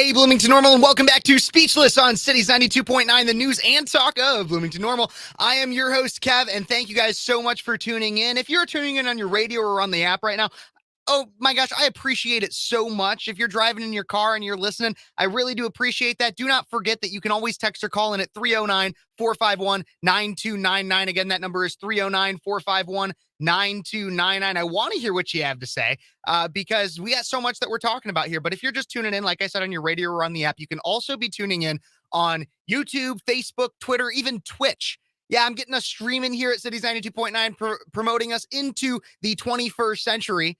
Hey, Bloomington Normal, and welcome back to Speechless on Cities 92.9, the news and talk of Bloomington Normal. I am your host, Kev, and thank you guys so much for tuning in. If you're tuning in on your radio or on the app right now, oh my gosh, I appreciate it so much. If you're driving in your car and you're listening, I really do appreciate that. Do not forget that you can always text or call in at 309-451-9299. Again, that number is 309-451-9299. I want to hear what you have to say because we got so much that we're talking about here. But if you're just tuning in, like I said, on your radio or on the app, you can also be tuning in on YouTube, Facebook, Twitter, even Twitch. Yeah, I'm getting us streaming here at Cities 92.9, promoting us into the 21st century.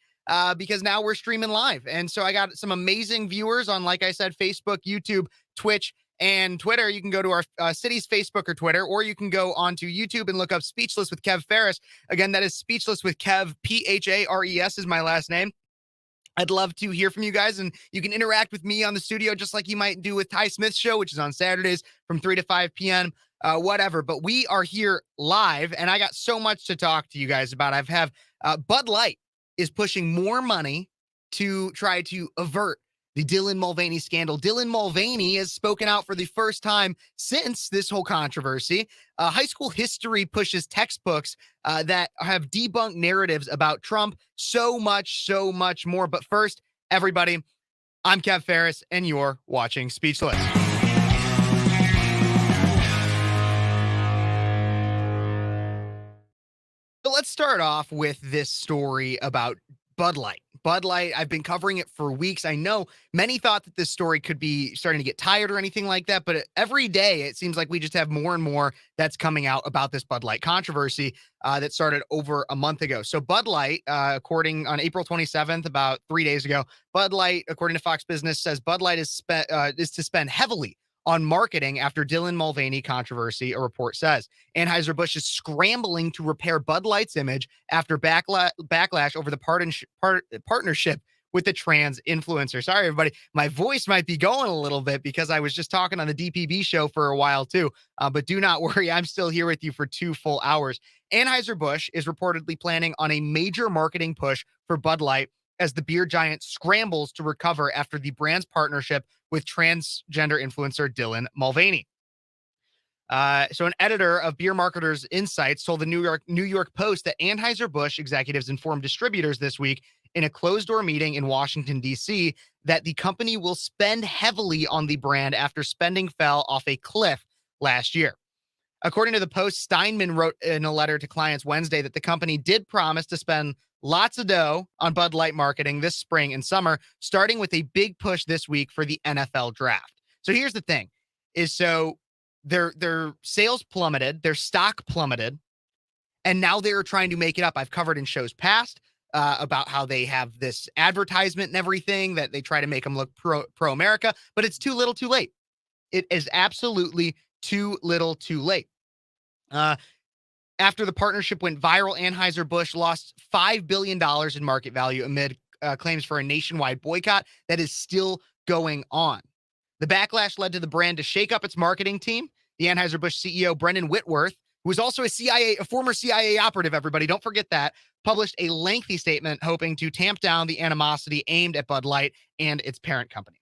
Because now we're streaming live. And so I got some amazing viewers on, like I said, Facebook, YouTube, Twitch, and Twitter. You can go to our city's Facebook or Twitter, or you can go onto YouTube and look up Speechless with Kev Phares. Again, that is Speechless with Kev. Phares is my last name. I'd love to hear from you guys, and you can interact with me on the studio just like you might do with Ty Smith's show, which is on Saturdays from 3 to 5 p.m., whatever. But we are here live, and I got so much to talk to you guys about. I have Bud Light is pushing more money to try to avert the Dylan Mulvaney scandal. Dylan Mulvaney has spoken out for the first time since this whole controversy. High school history pushes textbooks that have debunked narratives about Trump. So much more. But first, everybody, I'm Kev Phares, and you're watching Speechless. So let's start off with this story about Bud Light. Bud Light, I've been covering it for weeks. I know many thought that this story could be starting to get tired or anything like that, but every day it seems like we just have more and more that's coming out about this Bud Light controversy that started over a month ago. So Bud Light, according on April 27th, about 3 days ago, Bud Light, according to Fox Business, says Bud Light is to spend heavily on marketing after Dylan Mulvaney controversy, a report says. Anheuser-Busch is scrambling to repair Bud Light's image after backlash over the partnership with the trans influencer. Sorry, everybody. My voice might be going a little bit because I was just talking on the DPB show for a while, too. But do not worry. I'm still here with you for 2 full hours. Anheuser-Busch is reportedly planning on a major marketing push for Bud Light as the beer giant scrambles to recover after the brand's partnership with transgender influencer Dylan Mulvaney. So an editor of Beer Marketers Insights told the New York Post that Anheuser-Busch executives informed distributors this week in a closed-door meeting in Washington, D.C., that the company will spend heavily on the brand after spending fell off a cliff last year. According to the Post, Steinman wrote in a letter to clients Wednesday that the company did promise to spend lots of dough on Bud Light marketing this spring and summer, starting with a big push this week for the NFL draft. So here's the thing, is so their sales plummeted, their stock plummeted, and now they're trying to make it up. I've covered in shows past about how they have this advertisement and everything that they try to make them look pro-America, but it's too little too late. It is absolutely too little too late. After the partnership went viral, Anheuser-Busch lost $5 billion in market value amid claims for a nationwide boycott that is still going on. The backlash led to the brand to shake up its marketing team. The Anheuser-Busch CEO, Brendan Whitworth, who was also a former CIA operative, everybody, don't forget that, published a lengthy statement hoping to tamp down the animosity aimed at Bud Light and its parent company.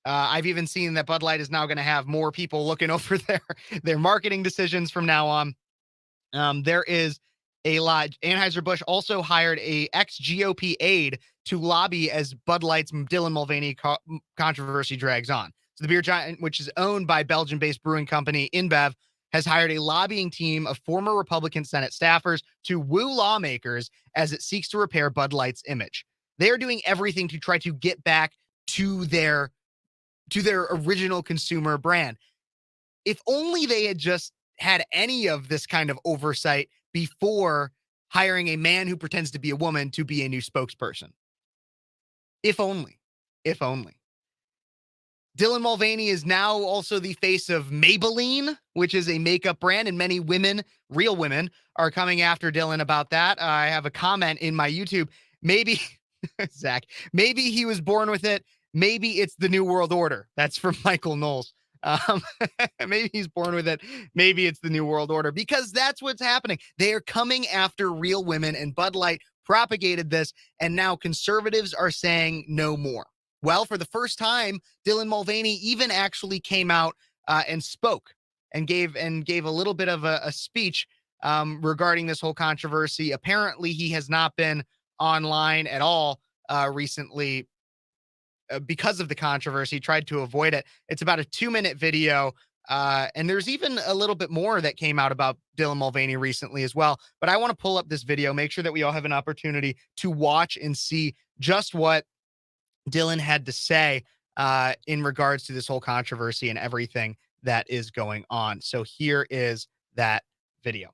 I've even seen that Bud Light is now going to have more people looking over their marketing decisions from now on. There is a lot. Anheuser-Busch also hired a ex-GOP aide to lobby as Bud Light's Dylan Mulvaney controversy drags on. So the beer giant, which is owned by Belgian-based brewing company InBev, has hired a lobbying team of former Republican Senate staffers to woo lawmakers as it seeks to repair Bud Light's image. They are doing everything to try to get back to their original consumer brand. If only they had just had any of this kind of oversight before hiring a man who pretends to be a woman to be a new spokesperson. If only. Dylan Mulvaney is now also the face of Maybelline, which is a makeup brand, and many women, real women, are coming after Dylan about that. I have a comment in my YouTube. Maybe, Zach, maybe he was born with it. Maybe it's the New World Order. That's from Michael Knowles. Maybe he's born with it. Maybe it's the New World Order, because that's what's happening. They are coming after real women, and Bud Light propagated this, and now conservatives are saying no more. Well, for the first time, Dylan Mulvaney even actually came out and spoke and gave a little bit of a speech regarding this whole controversy. Apparently, he has not been online at all recently because of the controversy. Tried to avoid it. It's about a 2-minute video. And there's even a little bit more that came out about Dylan Mulvaney recently as well. But I want to pull up this video, make sure that we all have an opportunity to watch and see just what Dylan had to say in regards to this whole controversy and everything that is going on. So here is that video.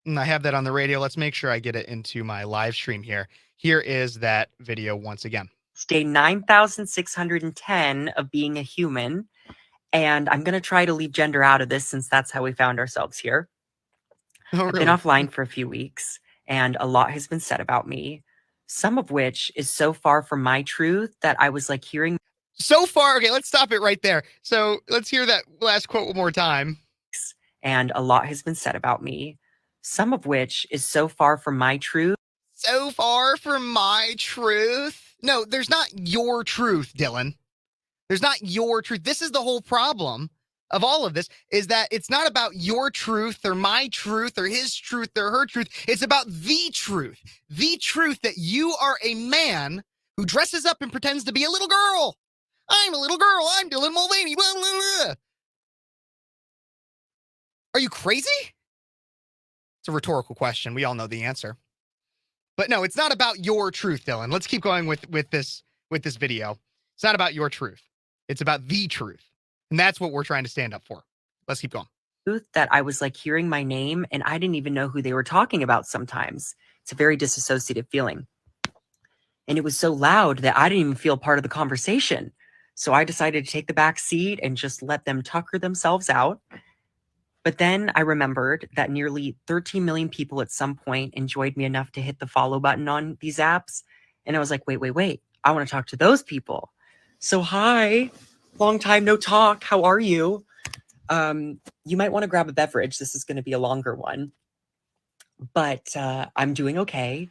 And I have that on the radio. Let's make sure I get it into my live stream here. Here is that video once again. Day 9,610 of being a human. And I'm going to try to leave gender out of this since that's how we found ourselves here. Oh, I've been offline for a few weeks, and a lot has been said about me, some of which is so far from my truth that I was like hearing. So far, okay, let's stop it right there. So let's hear that last quote one more time. And a lot has been said about me, some of which is so far from my truth. So far from my truth? No, there's not your truth, Dylan. There's not your truth. This is the whole problem of all of this, is that it's not about your truth or my truth or his truth or her truth. It's about the truth that you are a man who dresses up and pretends to be a little girl. I'm a little girl. I'm Dylan Mulvaney. Blah, blah, blah. Are you crazy? It's a rhetorical question. We all know the answer. But no, it's not about your truth, Dylan. Let's keep going with this video. It's not about your truth. It's about the truth. And that's what we're trying to stand up for. Let's keep going. That I was like hearing my name and I didn't even know who they were talking about sometimes. It's a very disassociative feeling. And it was so loud that I didn't even feel part of the conversation. So I decided to take the back seat and just let them tucker themselves out. But then I remembered that nearly 13 million people at some point enjoyed me enough to hit the follow button on these apps. And I was like, wait. I want to talk to those people. So hi, long time no talk. How are you? You might want to grab a beverage. This is going to be a longer one. But I'm doing okay.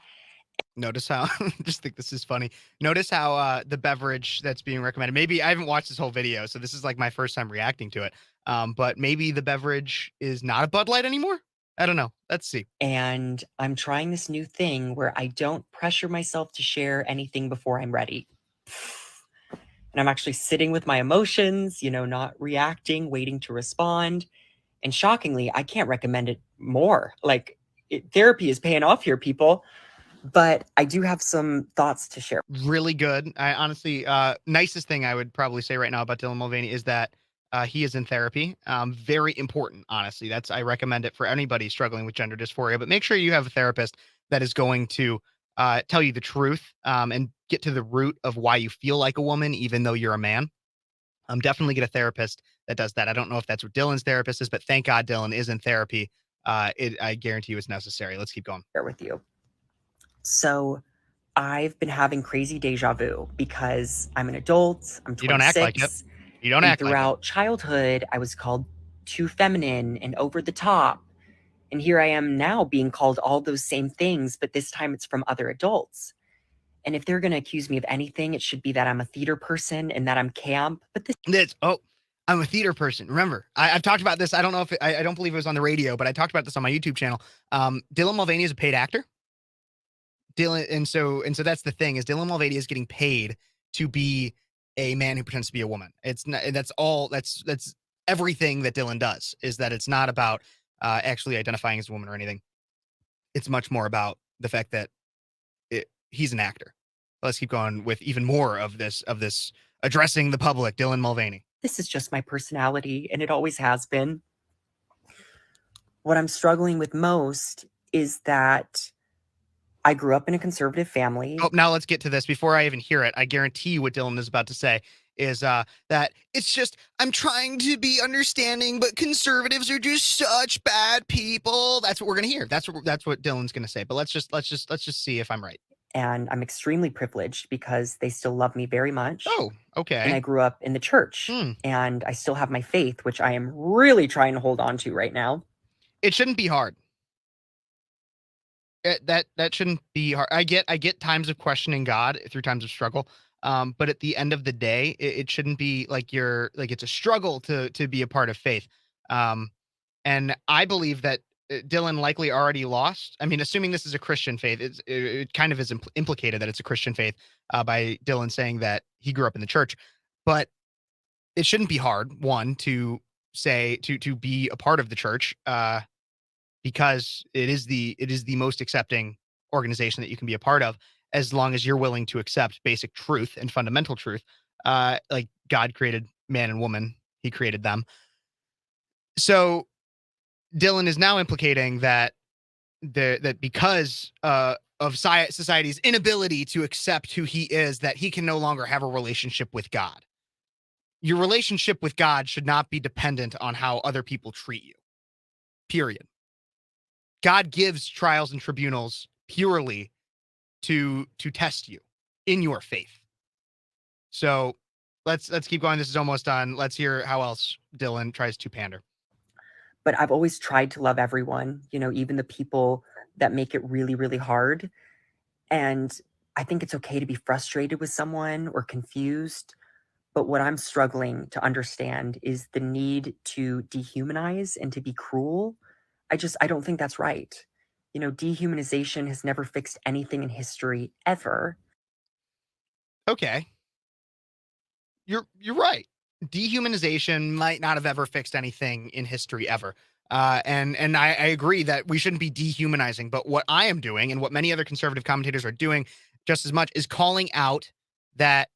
Notice how, just think this is funny. Notice how the beverage that's being recommended, maybe I haven't watched this whole video, so this is like my first time reacting to it. But maybe the beverage is not a Bud Light anymore? I don't know. Let's see. And I'm trying this new thing where I don't pressure myself to share anything before I'm ready. And I'm actually sitting with my emotions, not reacting, waiting to respond. And shockingly, I can't recommend it more. Like therapy is paying off here, people. But I do have some thoughts to share. Really good. I honestly, nicest thing I would probably say right now about Dylan Mulvaney is that he is in therapy. Very important, honestly. I recommend it for anybody struggling with gender dysphoria, but make sure you have a therapist that is going to tell you the truth and get to the root of why you feel like a woman, even though you're a man. Definitely get a therapist that does that. I don't know if that's what Dylan's therapist is, but thank God Dylan is in therapy. I guarantee you it's necessary. Let's keep going. Share with you. So I've been having crazy deja vu because I'm an adult. I'm 26. You don't act like it. You don't act like it. Throughout childhood, I was called too feminine and over the top. And here I am now being called all those same things, but this time it's from other adults. And if they're going to accuse me of anything, it should be that I'm a theater person and that I'm camp. But I'm a theater person. Remember, I've talked about this. I don't know if I don't believe it was on the radio, but I talked about this on my YouTube channel. Dylan Mulvaney is a paid actor. Dylan, and so that's the thing, is Dylan Mulvaney is getting paid to be a man who pretends to be a woman. It's not, that's everything that Dylan does, is that it's not about actually identifying as a woman or anything. It's much more about the fact that he's an actor. Let's keep going with even more of this addressing the public. Dylan Mulvaney. This is just my personality, and it always has been. What I'm struggling with most is that I grew up in a conservative family. Oh, now let's get to this. Before I even hear it, I guarantee you what Dylan is about to say is that it's just, I'm trying to be understanding, but conservatives are just such bad people. That's what we're going to hear. That's what Dylan's going to say. But let's just see if I'm right. And I'm extremely privileged because they still love me very much. Oh, okay. And I grew up in the church and I still have my faith, which I am really trying to hold on to right now. It shouldn't be hard. that shouldn't be hard. I get times of questioning God through times of struggle. But at the end of the day, it shouldn't be like it's a struggle to be a part of faith. Um, and I believe that Dylan likely already lost. I mean, assuming this is a Christian faith, it kind of is implicated that it's a Christian faith by Dylan saying that he grew up in the church. But it shouldn't be hard, one, to say to be a part of the church, because it is the most accepting organization that you can be a part of, as long as you're willing to accept basic truth and fundamental truth. Like God created man and woman, He created them. So Dylan is now implicating that that because of society's inability to accept who he is, that he can no longer have a relationship with God. Your relationship with God should not be dependent on how other people treat you. Period. God gives trials and tribunals purely to test you in your faith. So let's keep going. This is almost done. Let's hear how else Dylan tries to pander. But I've always tried to love everyone, even the people that make it really, really hard. And I think it's okay to be frustrated with someone or confused. But what I'm struggling to understand is the need to dehumanize and to be cruel. I don't think that's right. Dehumanization has never fixed anything in history ever. Okay. You're right. Dehumanization might not have ever fixed anything in history ever. And I agree that we shouldn't be dehumanizing. But what I am doing, and what many other conservative commentators are doing just as much, is calling out that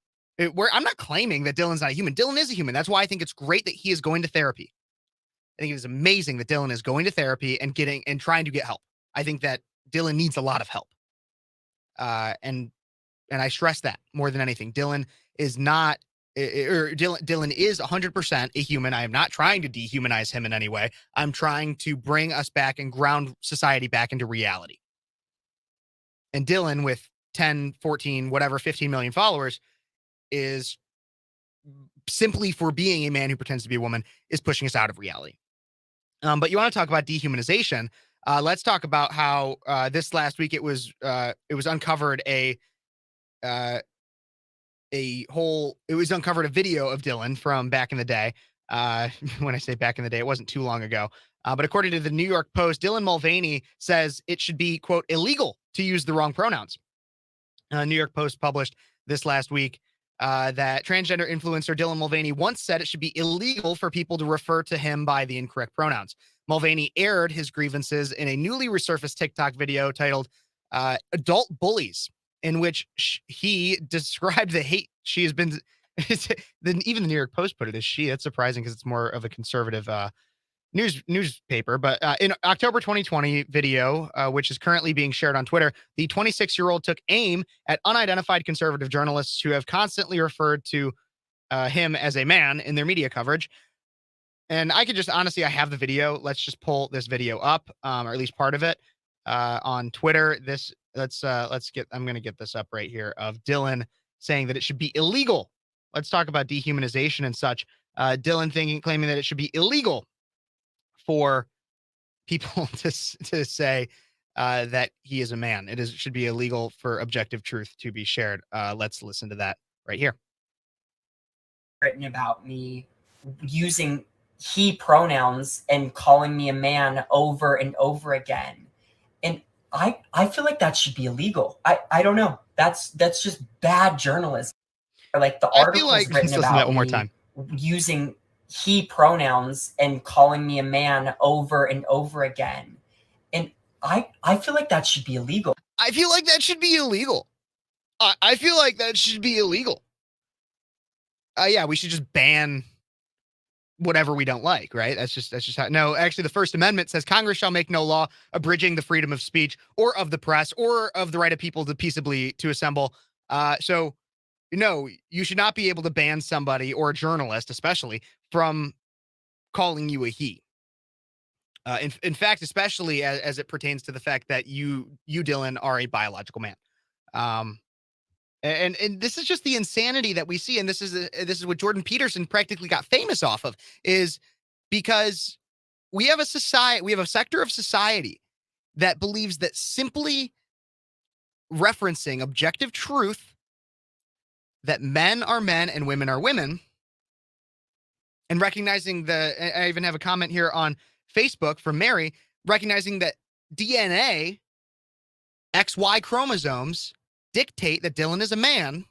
where I'm not claiming that Dylan's not a human. Dylan is a human. That's why I think it's great that he is going to therapy. I think it is amazing that Dylan is going to therapy and trying to get help. I think that Dylan needs a lot of help. And I stress that more than anything. Dylan is not, or Dylan is 100% a human. I am not trying to dehumanize him in any way. I'm trying to bring us back and ground society back into reality. And Dylan, with 10, 14, whatever, 15 million followers, is simply for being a man who pretends to be a woman, is pushing us out of reality. But you want to talk about dehumanization? Let's talk about how this last week it was uncovered it was uncovered a video of Dylan from back in the day. When I say back in the day, it wasn't too long ago. But according to the New York Post, Dylan Mulvaney says it should be, quote, illegal to use the wrong pronouns. New York Post published this last week that transgender influencer Dylan Mulvaney once said it should be illegal for people to refer to him by the incorrect pronouns. Mulvaney aired his grievances in a newly resurfaced TikTok video titled Adult Bullies, in which he described the hate she has been. Even the New York Post put it as she. That's surprising because it's more of a conservative newspaper. But in October 2020 video, which is currently being shared on Twitter, the 26-year-old took aim at unidentified conservative journalists who have constantly referred to him as a man in their media coverage. And I could just honestly, I have the video. Let's just pull this video up, or at least part of it, on Twitter. I'm going to get this up right here of Dylan saying that it should be illegal. Let's talk about dehumanization and such. Dylan claiming that it should be illegal for people to say that he is a man. It should be illegal for objective truth to be shared. Let's listen to that right here. Written about me using he pronouns and calling me a man over and over again. And I feel like that should be illegal. I don't know. That's just bad journalism. Like the articles like, written about one more time, using he pronouns and calling me a man over and over again. And I feel like that should be illegal. I feel like that should be illegal. I feel like that should be illegal. Yeah, we should just ban whatever we don't like, right? That's just how. No, actually, the First Amendment says Congress shall make no law abridging the freedom of speech or of the press or of the right of people to peaceably to assemble. So, you should not be able to ban somebody, or a journalist especially, from calling you a he. In fact, especially as it pertains to the fact that you Dylan are a biological man. And this is just the insanity that we see, and this is what Jordan Peterson practically got famous off of, is because we have a sector of society that believes that simply referencing objective truth that men are men and women are women, and recognizing I even have a comment here on Facebook from Mary, recognizing that DNA, XY chromosomes dictate that Dylan is a man.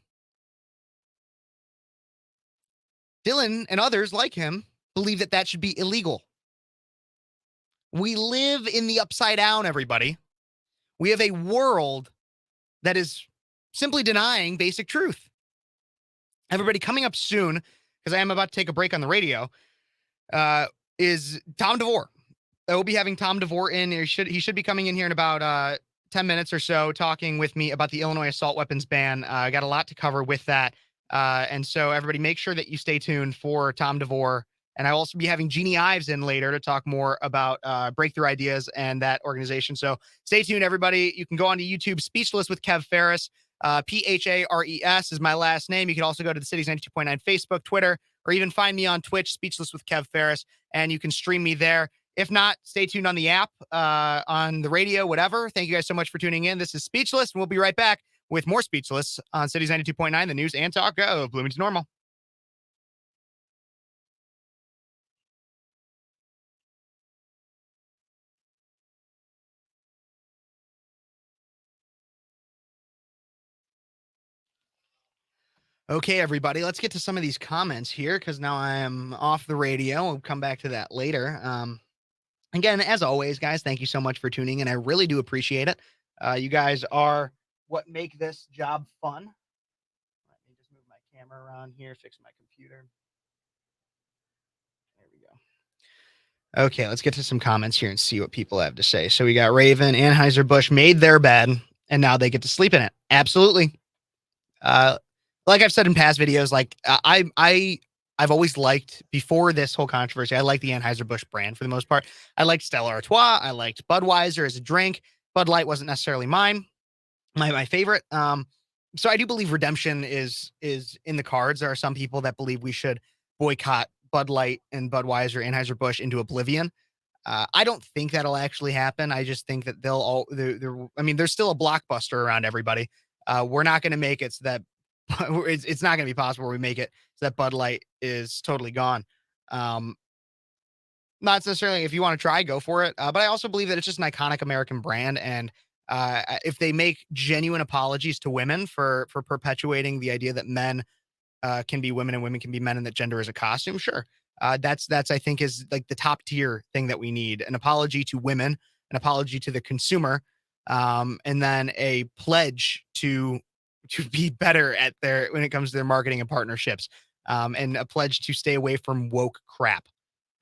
Dylan and others like him believe that that should be illegal. We live in the upside down, everybody. We have a world that is simply denying basic truth. Everybody, coming up soon, because I am about to take a break on the radio, is Tom Devore. We'll be having Tom Devore in. He should be coming in here in about 10 minutes or so, talking with me about the Illinois assault weapons ban. I got a lot to cover with that. And so everybody, make sure that you stay tuned for Tom Devore. And I'll also be having Jeanne Ives in later to talk more about Breakthrough Ideas and that organization. So stay tuned, everybody. You can go onto YouTube, Speechless with Kev Phares. Phares is my last name. You can also go to the City's 92.9 Facebook, Twitter, or even find me on Twitch, Speechless with Kev Phares, and you can stream me there. If not, stay tuned on the app, on the radio, whatever. Thank you guys so much for tuning in. This is Speechless, and we'll be right back with more Speechless on Cities 92.9, the news and talk of Bloomington Normal. Okay, everybody, let's get to some of these comments here because now I am off the radio. We'll come back to that later. Again, as always, guys, thank you so much for tuning in. I really do appreciate it. You guys are what make this job fun. Let me just move my camera around here, fix my computer. There we go. Okay, let's get to some comments here and see what people have to say. So we got Raven, Anheuser-Busch made their bed, and now they get to sleep in it. Absolutely. Uh, like I've said in past videos, like I've always liked, before this whole controversy, I like the Anheuser-Busch brand for the most part. I liked Stella Artois. I liked Budweiser as a drink. Bud Light wasn't necessarily my favorite. So I do believe redemption is in the cards. There are some people that believe we should boycott Bud Light and Budweiser, Anheuser-Busch into oblivion. I don't think that'll actually happen. I just think that they'll all. I mean, there's still a blockbuster around everybody. We're not going to make it so that it's not going to be possible where we make it so that Bud Light is totally gone. Um, Not necessarily, if you want to try, go for it. But I also believe that it's just an iconic American brand, and if they make genuine apologies to women for perpetuating the idea that men can be women and women can be men and that gender is a costume, sure. That's I think is like the top tier thing that we need: an apology to women, an apology to the consumer, and then a pledge to be better at their when it comes to their marketing and partnerships, and a pledge to stay away from woke crap.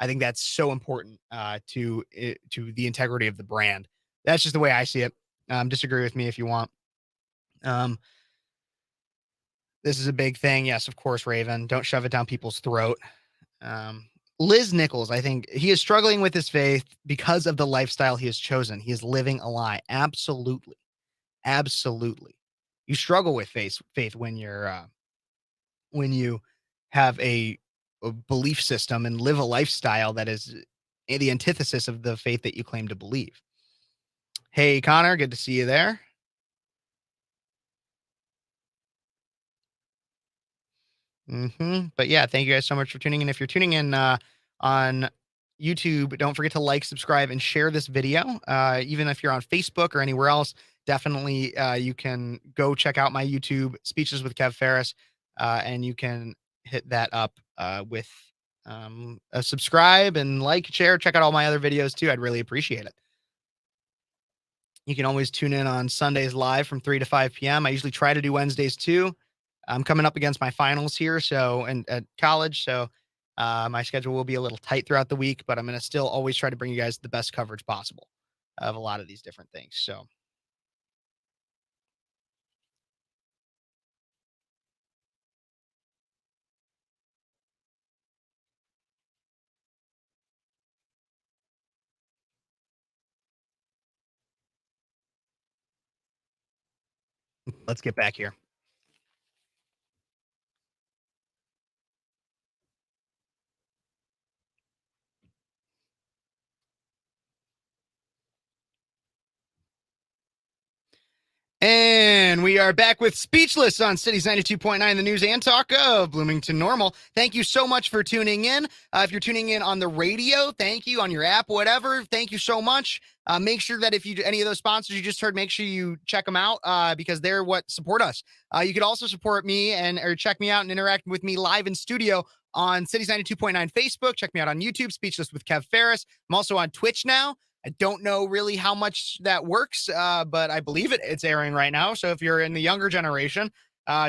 I think that's so important to the integrity of the brand. That's just the way I see it. Disagree with me if you want. Um, this is a big thing. Yes, of course, Raven. Don't shove it down people's throat. Um, Liz Nichols, I think he is struggling with his faith because of the lifestyle he has chosen. He is living a lie. Absolutely. Absolutely. You struggle with faith when you have a belief system and live a lifestyle that is the antithesis of the faith that you claim to believe. Hey, Connor, good to see you there. But yeah, thank you guys so much for tuning in. If you're tuning in on YouTube, don't forget to like, subscribe, and share this video. Even if you're on Facebook or anywhere else, definitely you can go check out my YouTube, Speeches with Kev Phares, and you can hit that up with a subscribe and like, share. Check out all my other videos too. I'd really appreciate it. You can always tune in on Sundays live from 3 to 5 p.m. I usually try to do Wednesdays too. I'm coming up against my finals here, so and at college, so my schedule will be a little tight throughout the week, but I'm going to still always try to bring you guys the best coverage possible of a lot of these different things. So let's get back here. And we are back with Speechless on Cities 92.9, the news and talk of Bloomington Normal. Thank you so much for tuning in. If you're tuning in on the radio, thank you. On your app, whatever, thank you so much. Make sure that if you any of those sponsors you just heard, make sure you check them out because they're what support us. You could also support me or check me out and interact with me live in studio on Cities 92.9 Facebook. Check me out on YouTube, Speechless with Kev Phares. I'm also on Twitch now. I don't know really how much that works, but I believe it's airing right now. So if you're in the younger generation,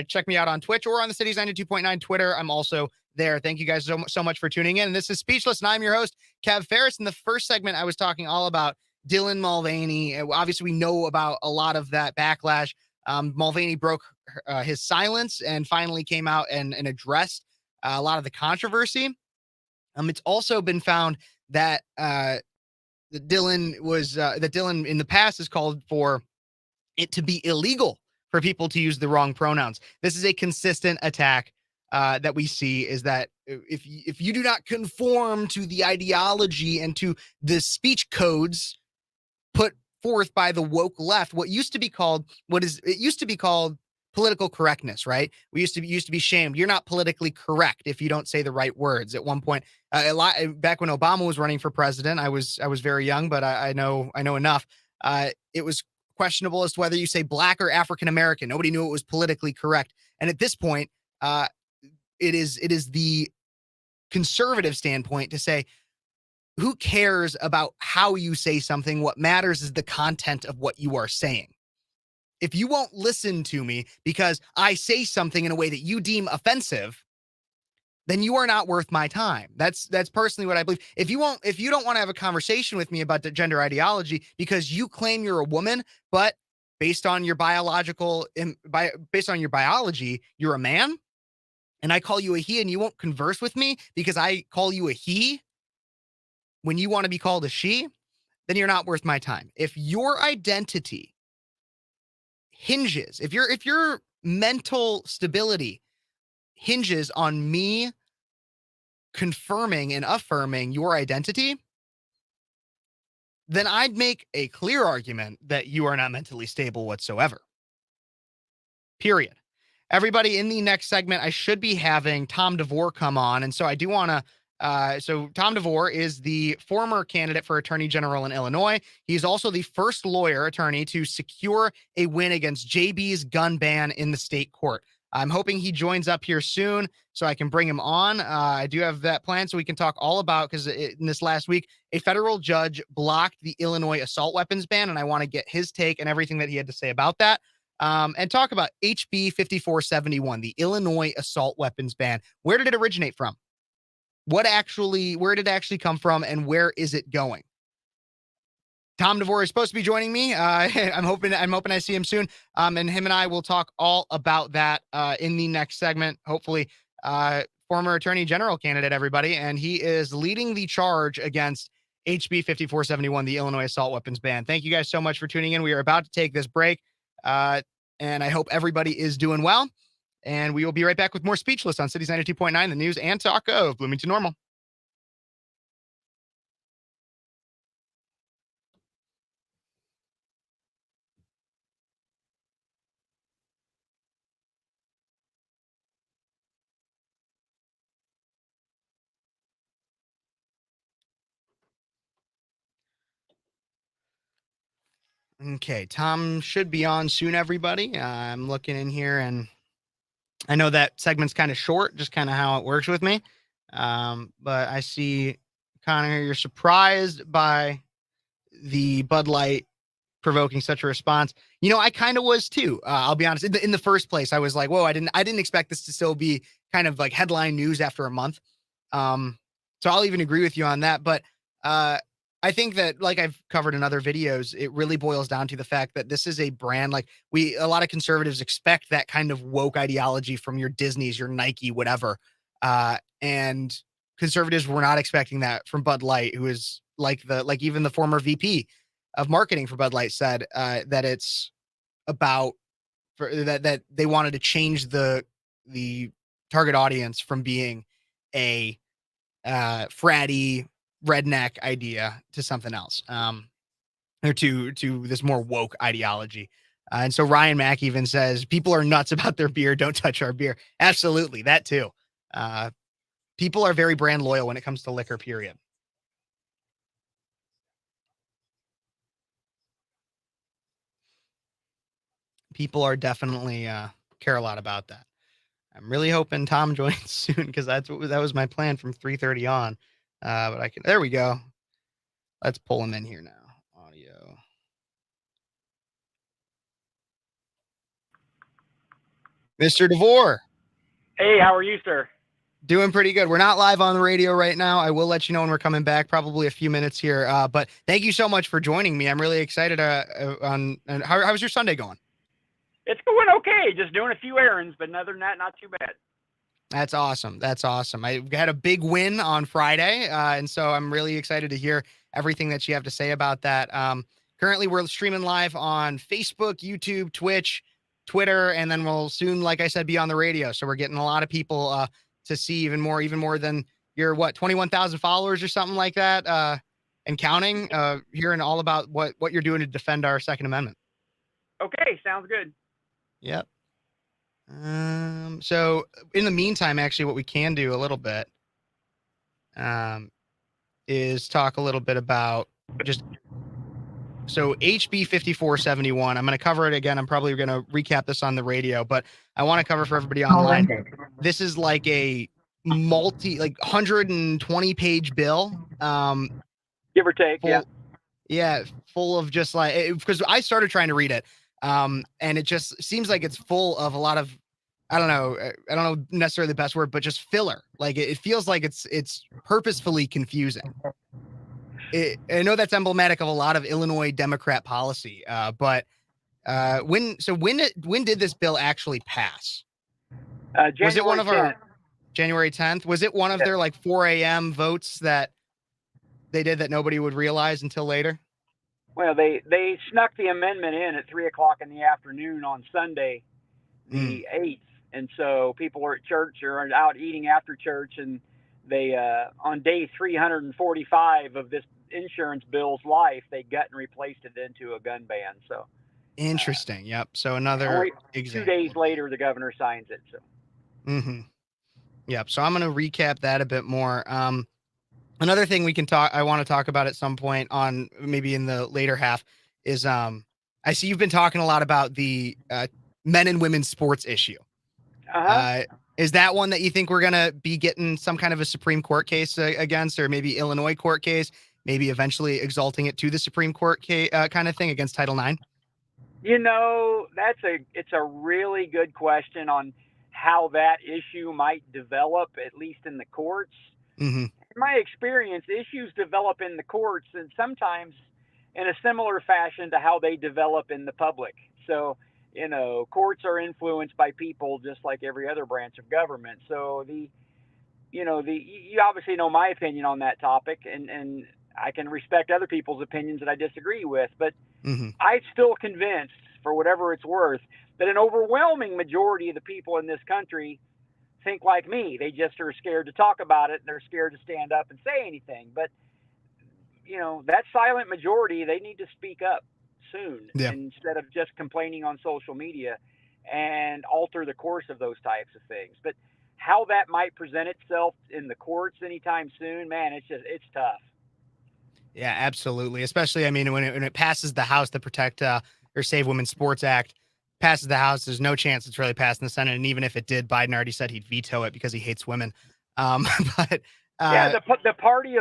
check me out on Twitch or on the Cities 92.9 Twitter. I'm also there. Thank you guys so much for tuning in. And this is Speechless, and I'm your host, Kev Phares. In the first segment, I was talking all about Dylan Mulvaney. Obviously, we know about a lot of that backlash. Mulvaney broke his silence and finally came out and addressed a lot of the controversy. It's also been found that that Dylan in the past has called for it to be illegal for people to use the wrong pronouns. This is a consistent attack that we see, is that if you do not conform to the ideology and to the speech codes put forth by the woke left, what used to be called political correctness, right? We used to be shamed. You're not politically correct if you don't say the right words. At one point, a lot back when Obama was running for president, I was very young, but I know enough. It was questionable as to whether you say black or African American. Nobody knew it was politically correct. And at this point, it is the conservative standpoint to say, who cares about how you say something? What matters is the content of what you are saying. If you won't listen to me because I say something in a way that you deem offensive, then you are not worth my time. That's personally what I believe. If you don't want to have a conversation with me about the gender ideology because you claim you're a woman, but based on your based on your biology, you're a man, and I call you a he, and you won't converse with me because I call you a he when you want to be called a she, then you're not worth my time. If your identity hinges, if your mental stability hinges on me confirming and affirming your identity, then I'd make a clear argument that you are not mentally stable whatsoever. Period. Everybody, in the next segment, I should be having Tom Devore come on. And so I do want to so Tom Devore is the former candidate for Attorney General in Illinois. He's also the first lawyer attorney to secure a win against JB's gun ban in the state court. I'm hoping he joins up here soon so I can bring him on. I do have that plan so we can talk all about, because in this last week, a federal judge blocked the Illinois assault weapons ban, and I want to get his take and everything that he had to say about that. And talk about HB 5471, the Illinois assault weapons ban. Where did it originate from? Where did it actually come from, and where is it going? Tom Devore is supposed to be joining me. I'm hoping I see him soon. And him and I will talk all about that in the next segment. Hopefully, former Attorney General candidate, everybody, and he is leading the charge against HB 5471, the Illinois assault weapons ban. Thank you guys so much for tuning in. We are about to take this break, and I hope everybody is doing well. And we will be right back with more Speechless on Cities 92.9, the news and talk of Bloomington Normal. Okay, Tom should be on soon, everybody. I'm looking in here, and I know that segment's kind of short, just kind of how it works with me. But I see, Connor, you're surprised by the Bud Light provoking such a response. I kind of was too. I'll be honest. In the first place, I was like, "Whoa!" I didn't expect this to still be kind of like headline news after a month. So I'll even agree with you on that. But I think that, like I've covered in other videos, it really boils down to the fact that this is a brand. Like a lot of conservatives expect that kind of woke ideology from your Disneys, your Nike, whatever. And conservatives were not expecting that from Bud Light, who is like even the former VP of marketing for Bud Light said that it's about that they wanted to change the target audience from being a fratty redneck idea to something else, or to this more woke ideology. And so Ryan Mack even says, people are nuts about their beer. Don't touch our beer. Absolutely. That too. People are very brand loyal when it comes to liquor, period. People are definitely care a lot about that. I'm really hoping Tom joins soon because that was my plan from 3:30 on. But there we go. Let's pull him in here now. Audio. Mr. Devore. Hey, how are you, sir? Doing pretty good. We're not live on the radio right now. I will let you know when we're coming back, probably a few minutes here. But thank you so much for joining me. I'm really excited how's your Sunday going? It's going okay. Just doing a few errands, but other than that, not too bad. That's awesome. That's awesome. I had a big win on Friday, and so I'm really excited to hear everything that you have to say about that. Currently, we're streaming live on Facebook, YouTube, Twitch, Twitter, and then we'll soon, like I said, be on the radio. So we're getting a lot of people to see even more than your 21,000 followers or something like that, and counting. Hearing all about what you're doing to defend our Second Amendment. Okay, sounds good. Yep. So in the meantime, actually, what we can do a little bit, is talk a little bit about so HB 5471. I'm going to cover it again. I'm probably going to recap this on the radio, but I want to cover for everybody online. This is like a 120 page bill. Give or take. Yeah. Full of just because I started trying to read it. And it just seems like it's full of a lot of, I don't know necessarily the best word, but just filler. Like it feels like it's purposefully confusing. I know that's emblematic of a lot of Illinois Democrat policy. But when did this bill actually pass? Was it one of our January 10th? Was it one of their 4 a.m. votes that they did that nobody would realize until later? Well, they snuck the amendment in at 3:00 in the afternoon on Sunday, the 8th. And so people were at church or out eating after church, and they on day 345 of this insurance bill's life, they gut and replaced it into a gun ban. So interesting. Yep. So another example. 2 days later, the governor signs it. So. Yep. So I'm going to recap that a bit more. Another thing I want to talk about at some point on maybe in the later half is I see you've been talking a lot about the men and women's sports issue. Is that one that you think we're going to be getting some kind of a Supreme Court case against, or maybe Illinois court case, maybe eventually exalting it to the Supreme Court kind of thing against Title IX? It's a really good question on how that issue might develop, at least in the courts. In my experience, issues develop in the courts and sometimes in a similar fashion to how they develop in the public. So, courts are influenced by people just like every other branch of government. So you obviously know my opinion on that topic, and I can respect other people's opinions that I disagree with, but I'm still convinced, for whatever it's worth, that an overwhelming majority of the people in this country think like me. They just are scared to talk about it, and they're scared to stand up and say anything. But that silent majority, they need to speak up soon instead of just complaining on social media and alter the course of those types of things. But how that might present itself in the courts anytime soon, man, it's tough. Yeah, absolutely. Especially, I mean, when it passes the House, the Protect or Save Women's Sports Act passes the House, there's no chance it's really passing the Senate. And even if it did, Biden already said he'd veto it because he hates women. The party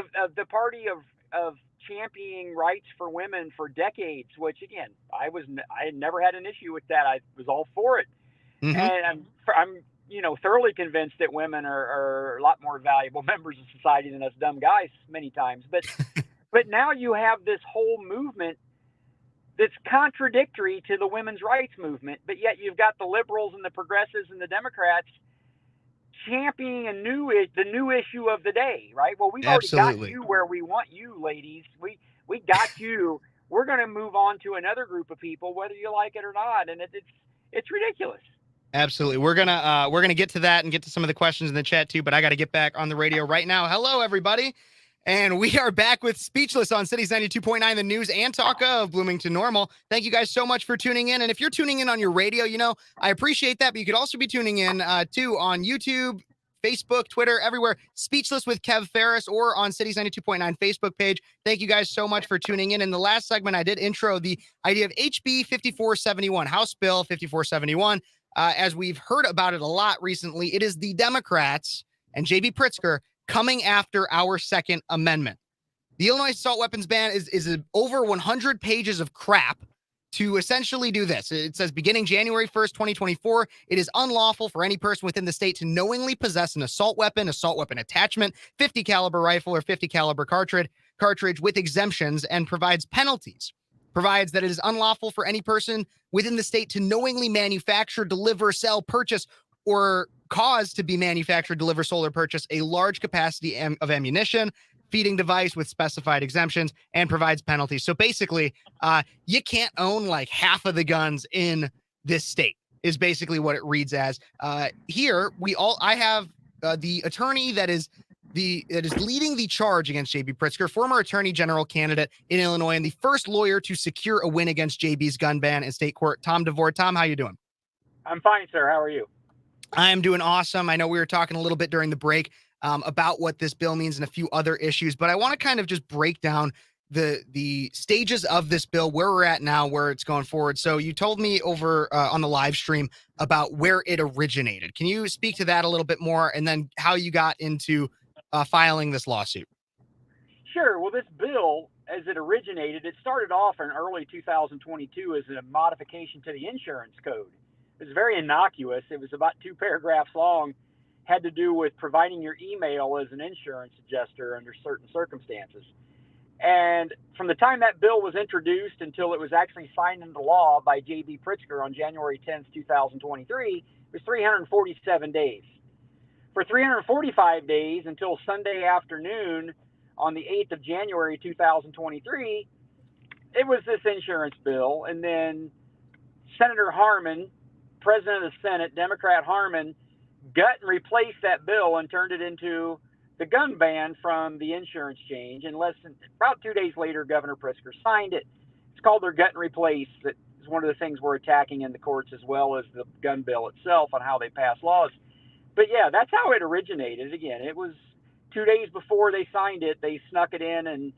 of championing rights for women for decades, which again, I had never had an issue with that. I was all for it. And I'm thoroughly convinced that women are a lot more valuable members of society than us dumb guys many times. But now you have this whole movement that's contradictory to the women's rights movement, but yet you've got the liberals and the progressives and the Democrats championing the new issue of the day, right? Well, we've already got you where we want you, ladies. We got you. We're going to move on to another group of people, whether you like it or not, and it's ridiculous. Absolutely. We're gonna get to that and get to some of the questions in the chat too, but I got to get back on the radio right now. Hello, everybody. And we are back with Speechless on Cities 92.9, the news and talk of Bloomington Normal. Thank you guys so much for tuning in. And if you're tuning in on your radio, I appreciate that, but you could also be tuning in too on YouTube, Facebook, Twitter, everywhere. Speechless with Kev Phares, or on Cities 92.9 Facebook page. Thank you guys so much for tuning in. In the last segment, I did intro the idea of HB 5471, House Bill 5471. As we've heard about it a lot recently, it is the Democrats and J.B. Pritzker coming after our Second Amendment. The Illinois assault weapons ban is over 100 pages of crap to essentially do this. It says beginning January 1st, 2024, it is unlawful for any person within the state to knowingly possess an assault weapon attachment, 50 caliber rifle or 50 caliber cartridge with exemptions, and provides penalties. Provides that it is unlawful for any person within the state to knowingly manufacture, deliver, sell, purchase, or cause to be manufactured, deliver, sold, or purchase a large capacity of ammunition, feeding device with specified exemptions, and provides penalties. So basically, you can't own like half of the guns in this state is basically what it reads as. Here, I have the attorney that is leading the charge against J.B. Pritzker, former attorney general candidate in Illinois, and the first lawyer to secure a win against J.B.'s gun ban in state court, Tom Devore. Tom, how you doing? I'm fine, sir. How are you? I'm doing awesome. I know we were talking a little bit during the break about what this bill means and a few other issues, but I want to kind of just break down the stages of this bill, where we're at now, where it's going forward. So you told me over on the live stream about where it originated. Can you speak to that a little bit more, and then how you got into filing this lawsuit? Sure. Well, this bill, as it originated, it started off in early 2022 as a modification to the insurance code. It was very innocuous. It was about 2 paragraphs long, had to do with providing your email as an insurance adjuster under certain circumstances. And from the time that bill was introduced until it was actually signed into law by J.B. Pritzker on January 10th, 2023, it was 347 days. For 345 days until Sunday afternoon on the 8th of January 2023, it was this insurance bill. And then Senator Harmon, President of the Senate, Democrat Harmon, gut and replaced that bill and turned it into the gun ban from the insurance change. And about 2 days later, Governor Pritzker signed it. It's called their gut and replace. That is one of the things we're attacking in the courts, as well as the gun bill itself on how they pass laws. But yeah, that's how it originated. Again, it was 2 days before they signed it. They snuck it in and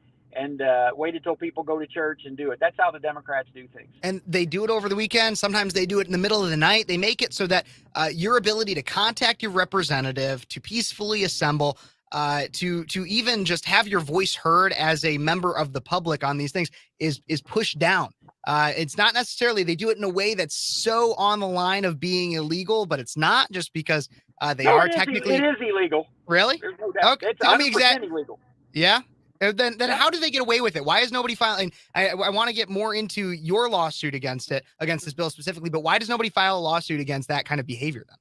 waited till people go to church and do it. That's how the Democrats do things. And they do it over the weekend. Sometimes they do it in the middle of the night. They make it so that your ability to contact your representative, to peacefully assemble, to even just have your voice heard as a member of the public on these things is pushed down. It's not necessarily, they do it in a way that's so on the line of being illegal, but it's not, just because technically. It is illegal. Really? There's no doubt. Okay. It's Tell me 100% exactly. illegal. Yeah. Then how do they get away with it? Why is nobody filing? I want to get more into your lawsuit against this bill specifically, but why does nobody file a lawsuit against that kind of behavior then?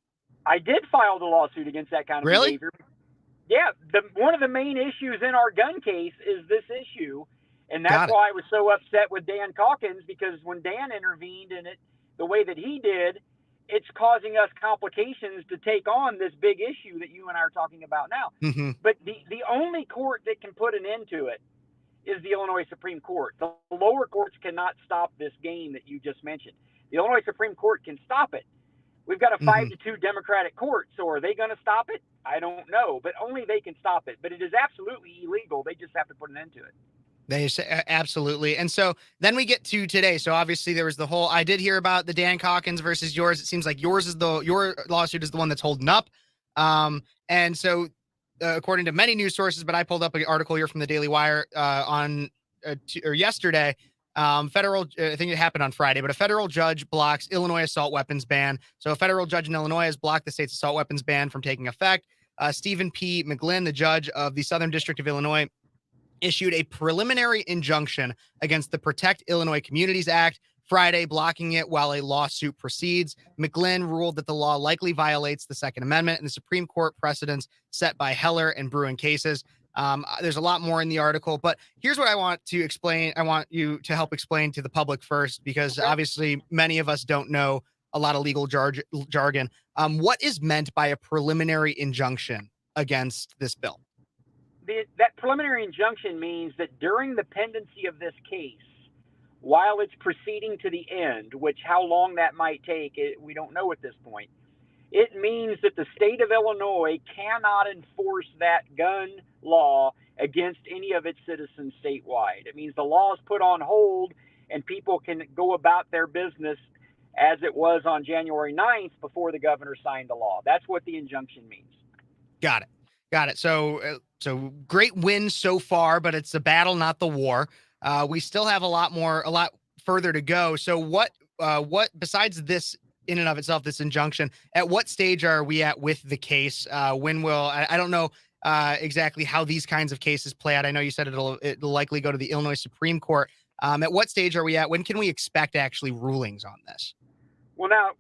I did file the lawsuit against that kind of behavior. Yeah. One of the main issues in our gun case is this issue. And that's why I was so upset with Dan Calkins, because when Dan intervened in it the way that he did, it's causing us complications to take on this big issue that you and I are talking about now. Mm-hmm. But the only court that can put an end to it is the Illinois Supreme Court. The lower courts cannot stop this game that you just mentioned. The Illinois Supreme Court can stop it. We've got a 5-2 Democratic court. So are they going to stop it? I don't know, but only they can stop it. But it is absolutely illegal. They just have to put an end to it. They say absolutely. And so then we get to today. So obviously there was the whole, I did hear about the Dan Calkins versus yours. It seems like your lawsuit is the one that's holding up. And so according to many news sources, but I pulled up an article here from the Daily Wire yesterday. I think it happened on Friday, but a federal judge blocks Illinois assault weapons ban. So a federal judge in Illinois has blocked the state's assault weapons ban from taking effect. Stephen P. McGlynn, the judge of the Southern District of Illinois, issued a preliminary injunction against the Protect Illinois Communities Act Friday, blocking it while a lawsuit proceeds. McGlynn ruled that the law likely violates the Second Amendment and the Supreme Court precedents set by Heller and Bruin cases. There's a lot more in the article, but here's what I want to explain. I want you to help explain to the public first, because obviously many of us don't know a lot of legal jargon. What is meant by a preliminary injunction against this bill? that preliminary injunction means that during the pendency of this case, while it's proceeding to the end, which how long that might take, we don't know at this point, it means that the state of Illinois cannot enforce that gun law against any of its citizens statewide. It means the law is put on hold and people can go about their business as it was on January 9th before the governor signed the law. That's what the injunction means. Got it. Got it. So great win so far, but it's a battle, not the war. We still have a lot further to go. So what besides this in and of itself, this injunction, at what stage are we at with the case? When will, I don't know exactly how these kinds of cases play out. I know you said it'll likely go to the Illinois Supreme Court. At what stage are we at? When can we expect actually rulings on this? Well, now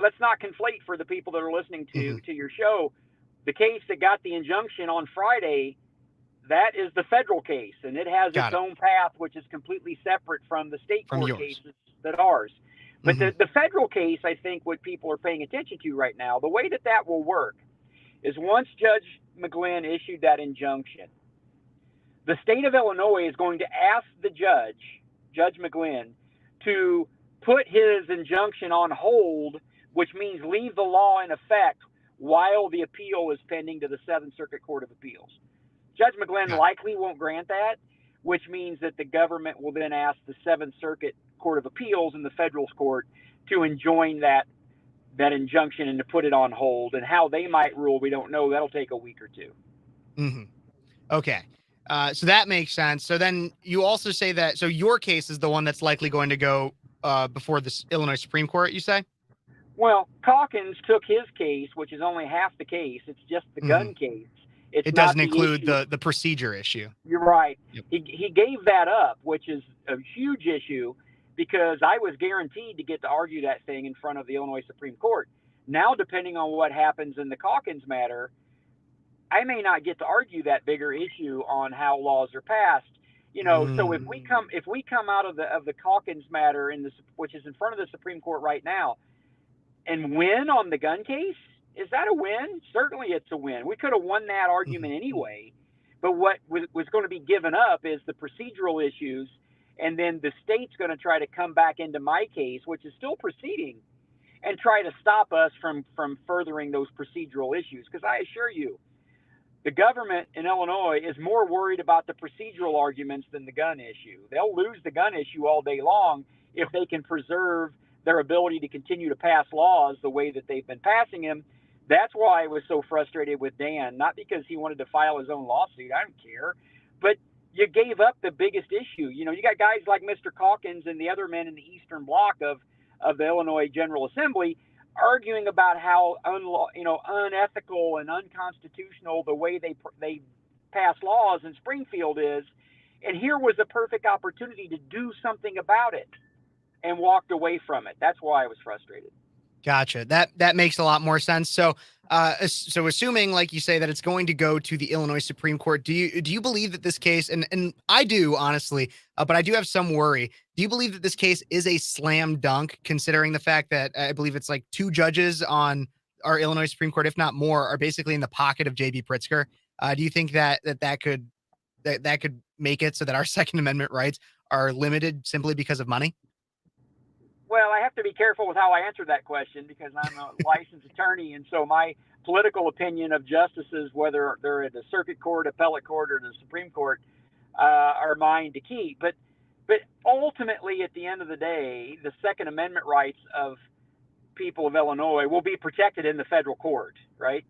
let's not conflate for the people that are listening to your show. The case that got the injunction on Friday, that is the federal case, and it has its own path, which is completely separate from the state court cases that ours. But the federal case, I think what people are paying attention to right now, the way that will work is once Judge McGlynn issued that injunction, the state of Illinois is going to ask the Judge McGlynn, to put his injunction on hold, which means leave the law in effect while the appeal is pending to the Seventh Circuit Court of Appeals. Judge McGlynn likely won't grant that, which means that the government will then ask the Seventh Circuit Court of Appeals and the federal court to enjoin that injunction and to put it on hold. And how they might rule, we don't know. That'll take a week or two. Okay. So that makes sense. So then you also say that, so your case is the one that's likely going to go before the Illinois Supreme Court, you say? Well, Calkins took his case, which is only half the case. It's just the gun case. It doesn't include the procedure issue. You're right. Yep. He gave that up, which is a huge issue, because I was guaranteed to get to argue that thing in front of the Illinois Supreme Court. Now, depending on what happens in the Calkins matter, I may not get to argue that bigger issue on how laws are passed. So if we come out of the Calkins matter which is in front of the Supreme Court right now, and win on the gun case, is that a win? Certainly it's a win. We could have won that argument anyway, but what was going to be given up is the procedural issues, and then the state's going to try to come back into my case, which is still proceeding, and try to stop us from furthering those procedural issues. Because I assure you, the government in Illinois is more worried about the procedural arguments than the gun issue. They'll lose the gun issue all day long if they can preserve their ability to continue to pass laws the way that they've been passing them. That's why I was so frustrated with Dan, not because he wanted to file his own lawsuit. I don't care. But you gave up the biggest issue. You got guys like Mr. Calkins and the other men in the Eastern Bloc of the Illinois General Assembly arguing about how unethical and unconstitutional the way they pass laws in Springfield is. And here was a perfect opportunity to do something about it, and walked away from it. That's why I was frustrated. Gotcha. That makes a lot more sense. So assuming, like you say, that it's going to go to the Illinois Supreme Court, do you believe that this case, and I do honestly, but I do have some worry. Do you believe that this case is a slam dunk, considering the fact that I believe it's like 2 judges on our Illinois Supreme Court, if not more, are basically in the pocket of J.B. Pritzker? Do you think that could make it so that our Second Amendment rights are limited simply because of money? Well, I have to be careful with how I answer that question, because I'm a licensed attorney, and so my political opinion of justices, whether they're at the circuit court, appellate court, or the Supreme Court, are mine to keep. But ultimately, at the end of the day, the Second Amendment rights of people of Illinois will be protected in the federal court, right?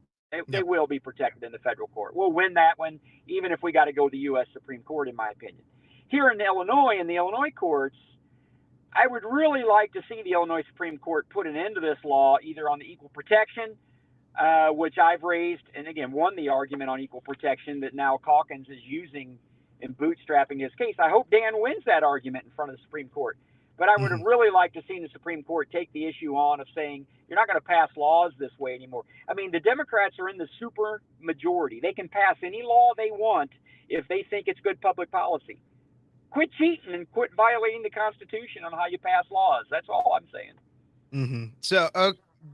They will be protected in the federal court. We'll win that one, even if we got to go to the U.S. Supreme Court, in my opinion. Here in Illinois, in the Illinois courts, I would really like to see the Illinois Supreme Court put an end to this law, either on the equal protection, which I've raised, and again, won the argument on equal protection that now Calkins is using in bootstrapping his case. I hope Dan wins that argument in front of the Supreme Court. But I would have really liked to see the Supreme Court take the issue on of saying, you're not going to pass laws this way anymore. I mean, the Democrats are in the super majority. They can pass any law they want if they think it's good public policy. Quit cheating and quit violating the Constitution on how you pass laws. That's all I'm saying. So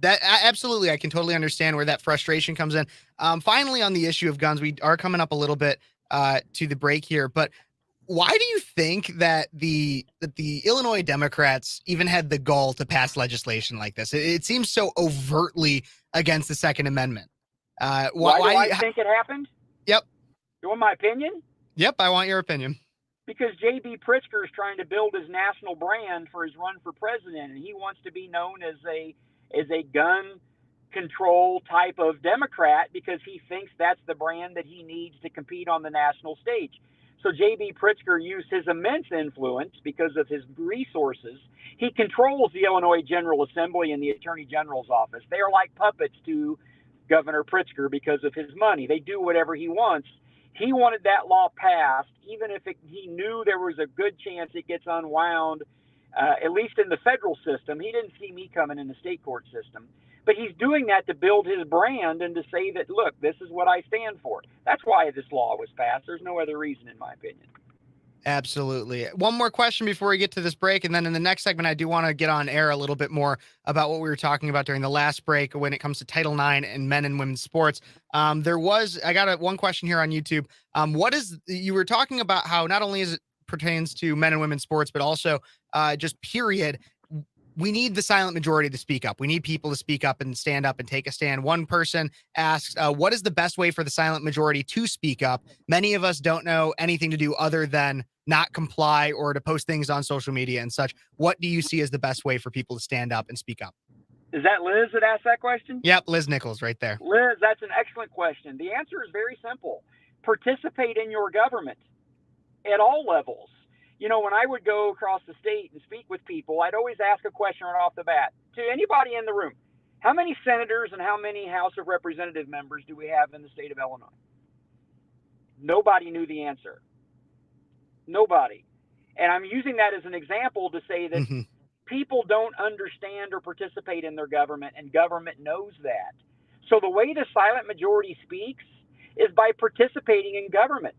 Absolutely, I can totally understand where that frustration comes in. Finally, on the issue of guns, we are coming up a little bit to the break here, but why do you think that the Illinois Democrats even had the gall to pass legislation like this? It seems so overtly against the Second Amendment. Why do I think it happened? Yep. You want my opinion? Yep, I want your opinion. Because J.B. Pritzker is trying to build his national brand for his run for president, and he wants to be known as a gun control type of Democrat because he thinks that's the brand that he needs to compete on the national stage. So J.B. Pritzker used his immense influence because of his resources. He controls the Illinois General Assembly and the Attorney General's office. They are like puppets to Governor Pritzker because of his money. They do whatever he wants. He wanted that law passed, even if he knew there was a good chance it gets unwound, at least in the federal system. He didn't see me coming in the state court system. But he's doing that to build his brand and to say that, look, this is what I stand for. That's why this law was passed. There's no other reason, in my opinion. Absolutely. One more question before we get to this break. And then in the next segment, I do want to get on air a little bit more about what we were talking about during the last break when it comes to Title IX and men and women's sports. I got one question here on YouTube. You were talking about how not only is it pertains to men and women's sports, but also just period. We need the silent majority to speak up. We need people to speak up and stand up and take a stand. One person asks, what is the best way for the silent majority to speak up? Many of us don't know anything to do other than not comply or to post things on social media and such. What do you see as the best way for people to stand up and speak up? Is that Liz that asked that question? Yep, Liz Nichols right there. Liz, that's an excellent question. The answer is very simple. Participate in your government at all levels. You know, when I would go across the state and speak with people, I'd always ask a question right off the bat to anybody in the room. How many senators and how many House of Representative members do we have in the state of Illinois? Nobody knew the answer. Nobody. And I'm using that as an example to say that people don't understand or participate in their government, and government knows that. So the way the silent majority speaks is by participating in government.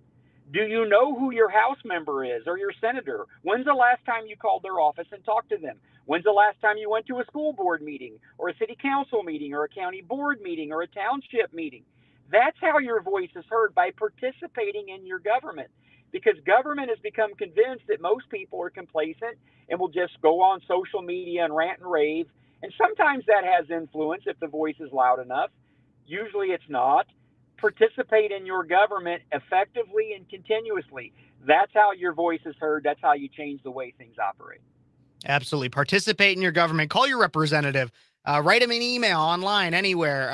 Do you know who your House member is or your senator? When's the last time you called their office and talked to them? When's the last time you went to a school board meeting or a city council meeting or a county board meeting or a township meeting? That's how your voice is heard, by participating in your government. Because government has become convinced that most people are complacent and will just go on social media and rant and rave. And sometimes that has influence if the voice is loud enough. Usually it's not. Participate in your government effectively and continuously. That's how your voice is heard. That's how you change the way things operate. Absolutely. Participate in your government. Call your representative. Write them an email online, anywhere.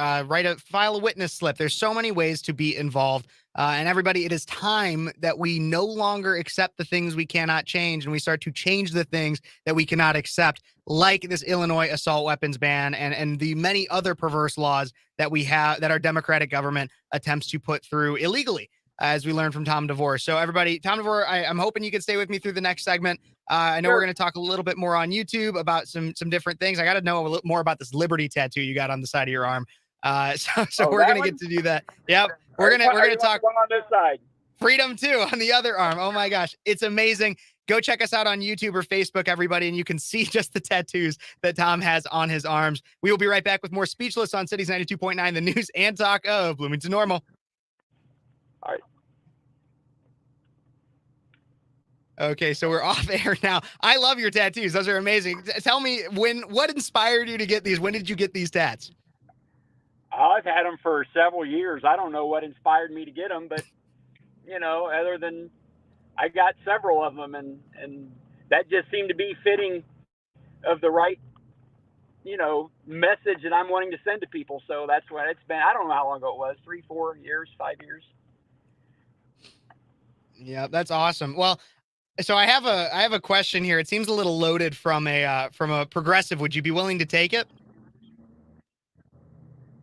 File a witness slip. There's so many ways to be involved. And everybody, it is time that we no longer accept the things we cannot change, and we start to change the things that we cannot accept, like this Illinois assault weapons ban and the many other perverse laws that we have, that our Democratic government attempts to put through illegally, as we learned from Tom Devore. So everybody, Tom Devore, I'm hoping you can stay with me through the next segment. I know We're going to talk a little bit more on YouTube about some different things. I got to know a little more about this Liberty tattoo you got on the side of your arm. So we're going to get to do that. Yep. We're going to talk on this side. Freedom too on the other arm. Oh my gosh. It's amazing. Go check us out on YouTube or Facebook, everybody, and you can see just the tattoos that Tom has on his arms. We will be right back with more Speechless on Cities 92.9, the news and talk of Bloomington Normal. All right. Okay, so we're off air now. I love your tattoos. Those are amazing. Tell me, what inspired you to get these? When did you get these tats? I've had them for several years. I don't know what inspired me to get them, but, you know, other than I got several of them, and that just seemed to be fitting of the right, you know, message that I'm wanting to send to people. So that's what it's been. I don't know how long ago it was, 3, 4 years, 5 years. Yeah, that's awesome. Well, so I have a question here. It seems a little loaded from a progressive. Would you be willing to take it?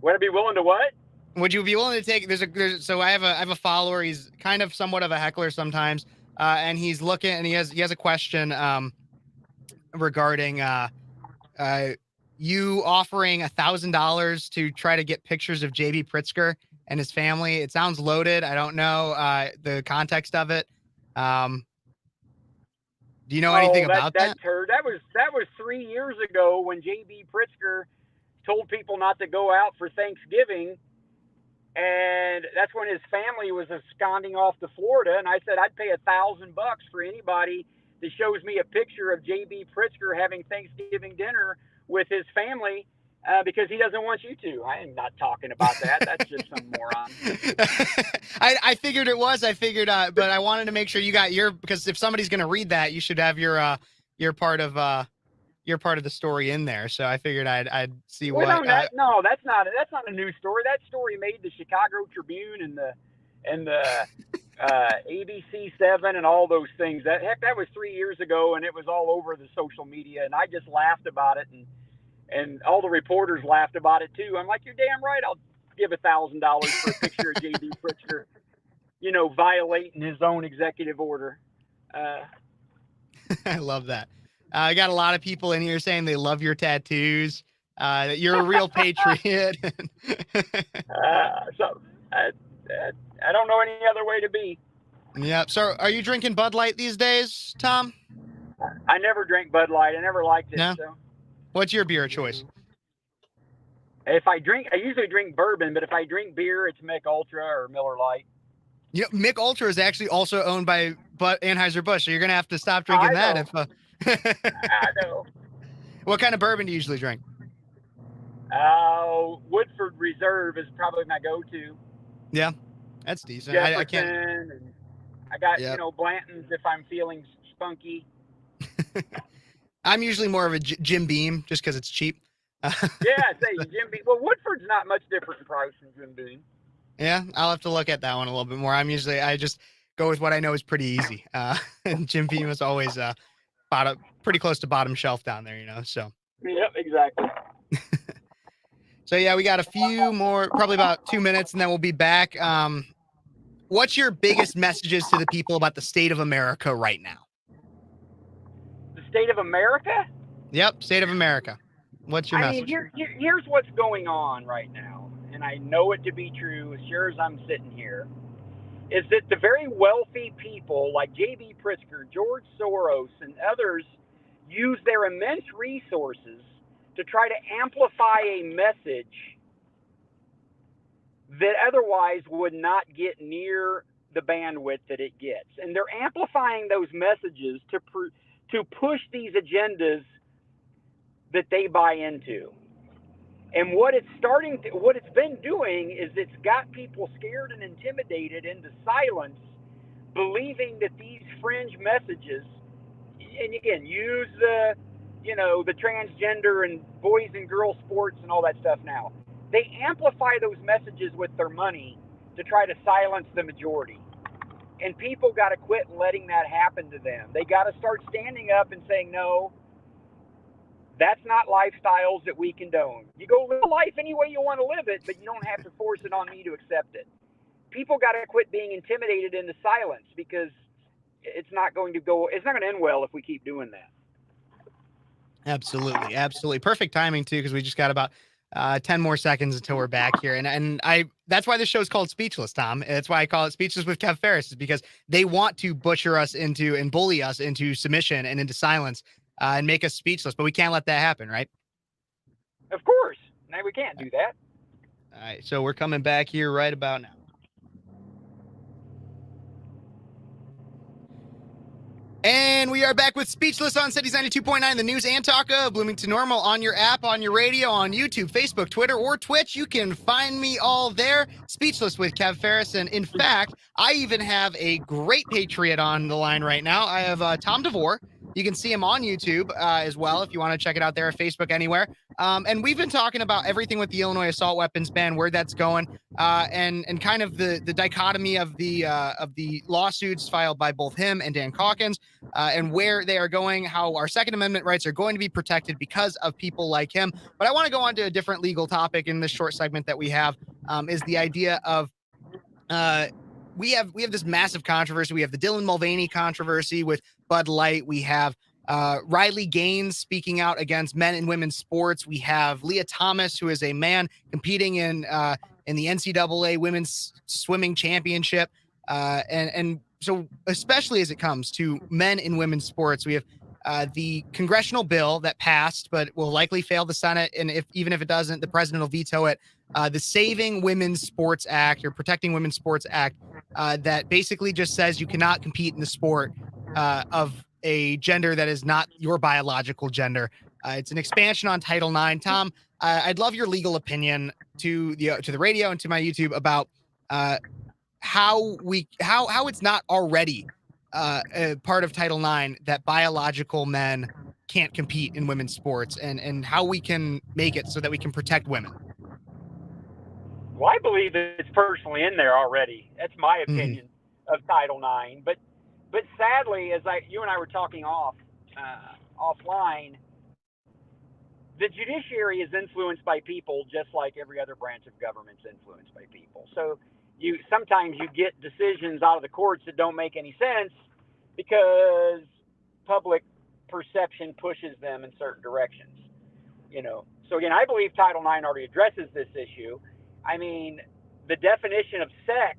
Would I be willing to what? Would you be willing to take? So I have a follower. He's kind of somewhat of a heckler sometimes, and he's looking, and he has a question regarding you offering $1,000 to try to get pictures of J.B. Pritzker and his family. It sounds loaded. I don't know the context of it. Do you know anything about that? That was 3 years ago when J.B. Pritzker told people not to go out for Thanksgiving. And that's when his family was absconding off to Florida. And I said, I'd pay $1,000 for anybody that shows me a picture of JB Pritzker having Thanksgiving dinner with his family, because he doesn't want you to. I am not talking about that. That's just some moron. I figured it was. But I wanted to make sure you got because if somebody's going to read that, you should have your part of the story in there. So I figured I'd see what. No, that's not a news story. That story made the Chicago Tribune and the ABC7 and all those things. That was 3 years ago, and it was all over the social media. And I just laughed about it, and all the reporters laughed about it too. I'm like, you're damn right. I'll give $1,000 for a picture of JB Pritzker, violating his own executive order. I love that. I got a lot of people in here saying they love your tattoos, that you're a real patriot. So I don't know any other way to be. Yeah. So are you drinking Bud Light these days, Tom? I never drank Bud Light. I never liked it. No? So. What's your beer choice? If I usually drink bourbon, but if I drink beer, it's Mick Ultra or Miller Lite. Yeah, Mick Ultra is actually also owned by Anheuser-Busch, so you're going to have to stop drinking that. I know. What kind of bourbon do you usually drink? Woodford Reserve is probably my go-to. Yeah, that's decent. Jefferson, I can't. And I got, Blanton's if I'm feeling spunky. I'm usually more of a Jim Beam just because it's cheap. Yeah, say Jim Beam. Well, Woodford's not much different in price than Jim Beam. Yeah, I'll have to look at that one a little bit more. I just go with what I know is pretty easy. And Jim Beam is always pretty close to bottom shelf down there, so. Yep, exactly. So yeah, we got a few more, probably about 2 minutes, and then we'll be back. What's your biggest messages to the people about the state of America right now? The state of America? Yep, state of America. What's your message? Here's what's going on right now, and I know it to be true as sure as I'm sitting here, is that the very wealthy people like J.B. Pritzker, George Soros, and others use their immense resources to try to amplify a message that otherwise would not get near the bandwidth that it gets. And they're amplifying those messages to push these agendas that they buy into. And what it's been doing is it's got people scared and intimidated into silence, believing that these fringe messages, and again, use the transgender and boys and girls sports and all that stuff now. They amplify those messages with their money to try to silence the majority. And people got to quit letting that happen to them. They got to start standing up and saying, no, that's not lifestyles that we condone. You go live life any way you want to live it, but you don't have to force it on me to accept it. People got to quit being intimidated into silence, because it's not going to end well if we keep doing that. Absolutely. Absolutely. Perfect timing too, because we just got about 10 more seconds until we're back here. And that's why this show is called Speechless, Tom. That's why I call it Speechless with Kev Phares, is because they want to butcher us into and bully us into submission and into silence, and make us speechless, but we can't let that happen, right? Of course. No, we can't do that. All right. So we're coming back here right about now. And we are back with Speechless on Cities 92.9, the news and talk of Bloomington Normal, on your app, on your radio, on YouTube, Facebook, Twitter, or Twitch. You can find me all there. Speechless with Kev Phares. And in fact, I even have a great patriot on the line right now. I have Tom Devore. You can see him on YouTube as well if you want to check it out there, Facebook, anywhere. And we've been talking about everything with the Illinois assault weapons ban, where that's going, and kind of the dichotomy of the lawsuits filed by both him and Dan Calkins, and where they are going, how our Second Amendment rights are going to be protected because of people like him. But I want to go on to a different legal topic in this short segment that we have, is the idea of we have this massive controversy. We have the Dylan Mulvaney controversy with Bud Light. We have Riley Gaines speaking out against men and women's sports. We have Leah Thomas, who is a man competing in the NCAA Women's Swimming Championship. And so especially as it comes to men and women's sports, we have the congressional bill that passed, but will likely fail the Senate. And even if it doesn't, the president will veto it. The Saving Women's Sports Act, or Protecting Women's Sports Act, that basically just says you cannot compete in the sport of a gender that is not your biological gender. It's an expansion on Title IX. Tom, I'd love your legal opinion to the radio and to my YouTube about how it's not already a part of Title IX that biological men can't compete in women's sports, and how we can make it so that we can protect women. Well, I believe it's personally in there already. That's my opinion of Title IX. But sadly, as you and I were talking offline, the judiciary is influenced by people just like every other branch of government is influenced by people. So sometimes you get decisions out of the courts that don't make any sense because public perception pushes them in certain directions. So again, I believe Title IX already addresses this issue. I mean, the definition of sex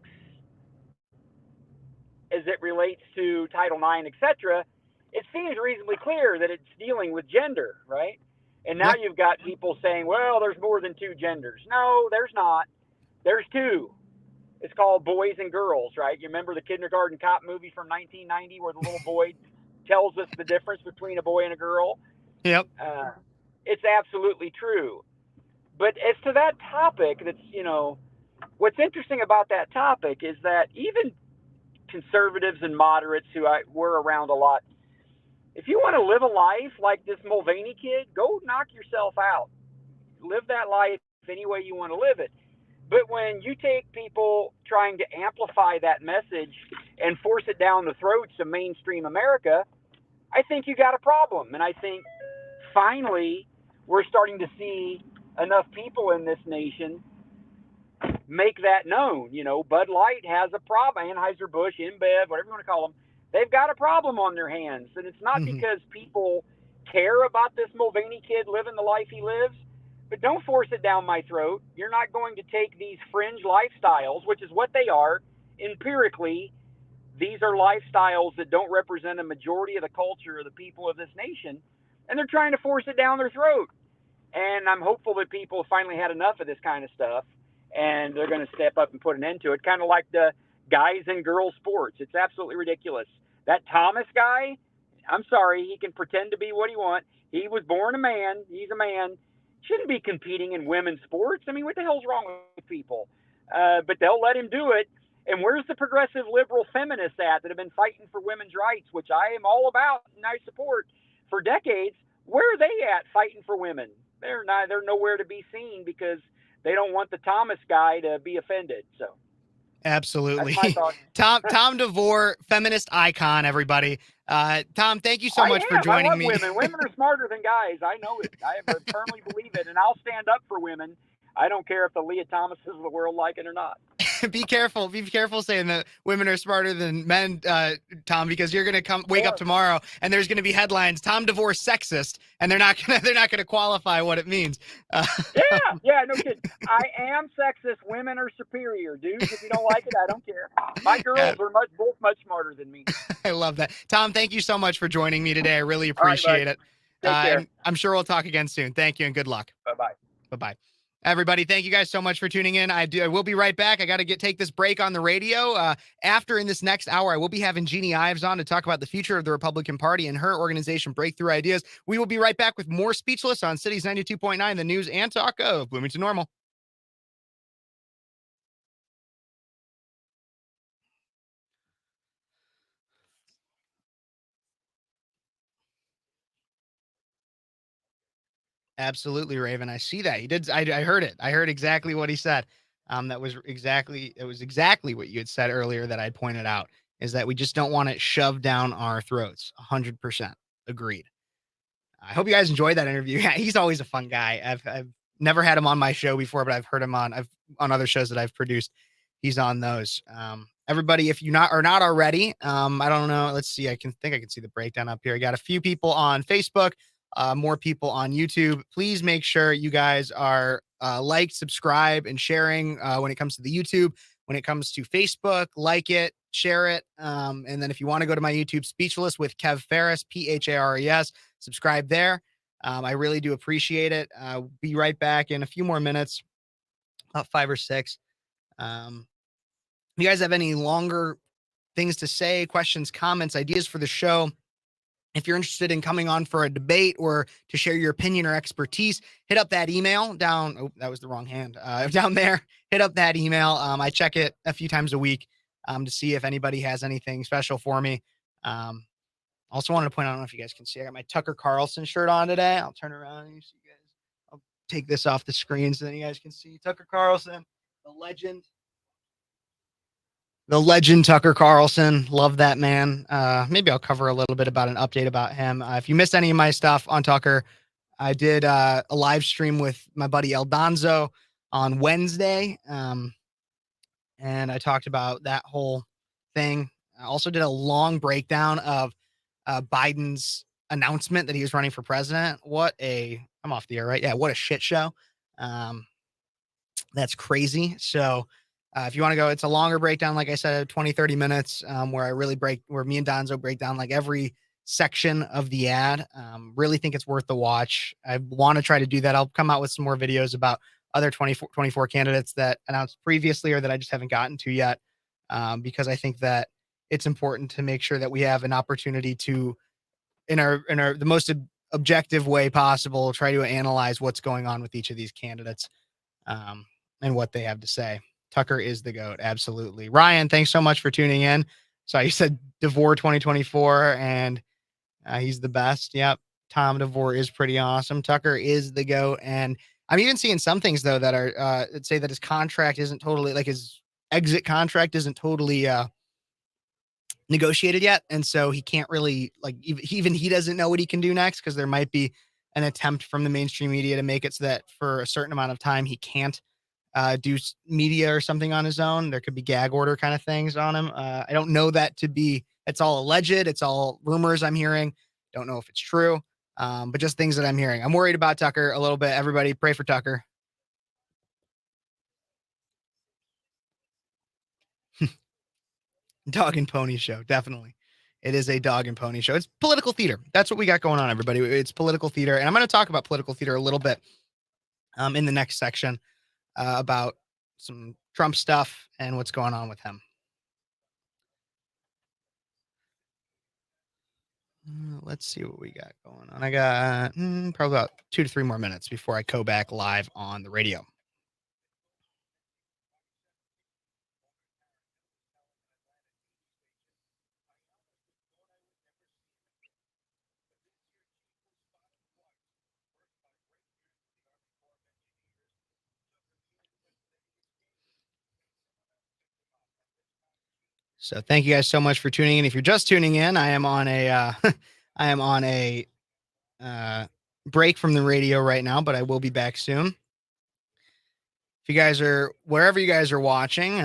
as it relates to Title IX, etc., it seems reasonably clear that it's dealing with gender, right? And now you've got people saying, well, there's more than two genders. No, there's not. There's two. It's called boys and girls, right? You remember the Kindergarten Cop movie from 1990 where the little boy tells us the difference between a boy and a girl? Yep. It's absolutely true. But as to that topic, what's interesting about that topic is that even conservatives and moderates who were around a lot, if you want to live a life like this Mulvaney kid, go knock yourself out. Live that life any way you want to live it. But when you take people trying to amplify that message and force it down the throats of mainstream America, I think you got a problem. And I think finally we're starting to see enough people in this nation make that known. Bud Light has a problem. Anheuser-Busch, InBev, whatever you want to call them, they've got a problem on their hands. And it's not because people care about this Mulvaney kid living the life he lives, but don't force it down my throat. You're not going to take these fringe lifestyles, which is what they are empirically. These are lifestyles that don't represent a majority of the culture of the people of this nation, and they're trying to force it down their throat. And I'm hopeful that people have finally had enough of this kind of stuff, and they're going to step up and put an end to it, kind of like the guys and girls sports. It's absolutely ridiculous. That Thomas guy, I'm sorry, he can pretend to be what he wants. He was born a man. He's a man. Shouldn't be competing in women's sports. I mean, what the hell's wrong with people? But they'll let him do it. And where's the progressive liberal feminists at that have been fighting for women's rights, which I am all about and I support for decades? Where are they at fighting for women? They're nowhere to be seen because they don't want the Thomas guy to be offended. So absolutely. That's my Tom Devore, feminist icon, everybody. Tom, thank you so much for joining I love me. Women are smarter than guys. I know it. I firmly believe it, and I'll stand up for women. I don't care if the Leah Thomases of the world like it or not. Be careful saying that women are smarter than men, Tom, because you're going to wake up tomorrow and there's going to be headlines, Tom Devore sexist, and they're not going to qualify what it means. Yeah, no kidding. I am sexist. Women are superior, dudes. If you don't like it, I don't care. My girls are both much smarter than me. I love that. Tom, thank you so much for joining me today. I really appreciate it. Take care. I'm sure we'll talk again soon. Thank you and good luck. Bye-bye. Bye-bye. Everybody, thank you guys so much for tuning in. I will be right back. I got to take this break on the radio. After, in this next hour, I will be having Jeanne Ives on to talk about the future of the Republican Party and her organization, Breakthrough Ideas. We will be right back with more Speechless on Cities 92.9, the news and talk of Bloomington Normal. Absolutely, Raven. I see that. He did. I heard it. I heard exactly what he said. It was exactly what you had said earlier that I pointed out, is that we just don't want it shoved down our throats. 100% agreed. I hope you guys enjoyed that interview. Yeah, he's always a fun guy. I've never had him on my show before, but I've heard him on other shows that I've produced. He's on those. Everybody, if you are not already, I don't know. Let's see. I can see the breakdown up here. I got a few people on Facebook. More people on YouTube. Please make sure you guys are like, subscribe, and sharing when it comes to the YouTube. when it comes to Facebook. Like it, share it. And then if you want to go to my YouTube, Speechless with Kev Phares, Phares, subscribe there. I really do appreciate it. Be right back in a few more minutes, about 5 or 6. If you guys have any longer things to say, questions, comments, ideas for the show, if you're interested in coming on for a debate or to share your opinion or expertise, hit up that email down. Oh, that was the wrong hand. Down there, hit up that email. I check it a few times a week to see if anybody has anything special for me. Also wanted to point out, I don't know if you guys can see, I got my Tucker Carlson shirt on today. I'll turn around and you see guys. I'll take this off the screen so then you guys can see Tucker Carlson, the legend. The legend Tucker Carlson. Love that man. Maybe I'll cover a little bit about an update about him. If you missed any of my stuff on Tucker, I did a live stream with my buddy El Donzo on Wednesday. And I talked about that whole thing. I also did a long breakdown of Biden's announcement that he was running for president. I'm off the air, right? Yeah, what a shit show. That's crazy. So if you want to go, it's a longer breakdown, like I said, 20, 30 minutes, where me and Donzo break down like every section of the ad. Really think it's worth the watch. I want to try to do that. I'll come out with some more videos about other 24 candidates that announced previously or that I just haven't gotten to yet. Because I think that it's important to make sure that we have an opportunity to, in the most objective way possible, try to analyze what's going on with each of these candidates, and what they have to say. Tucker is the GOAT. Absolutely. Ryan, thanks so much for tuning in. So you said Devore 2024 and he's the best. Yep. Tom Devore is pretty awesome. Tucker is the GOAT. And I'm even seeing some things though that are, that say that his contract isn't totally, like his exit contract isn't totally, negotiated yet. And so he can't really, like, even he doesn't know what he can do next, because there might be an attempt from the mainstream media to make it so that for a certain amount of time he can't do media or something on his own. There could be gag order kind of things on him. I don't know that to be, it's all alleged. It's all rumors I'm hearing. Don't know if it's true, but just things that I'm hearing. I'm worried about Tucker a little bit. Everybody pray for Tucker. Dog and pony show. Definitely. It is a dog and pony show. It's political theater. That's what we got going on, everybody. It's political theater. And I'm going to talk about political theater a little bit in the next section about some Trump stuff and what's going on with him. Let's see what we got going on. I got probably about 2 to 3 more minutes before I go back live on the radio. So thank you guys so much for tuning in. If you're just tuning in, I am on a I am on a break from the radio right now, but I will be back soon. If you guys are wherever you guys are watching,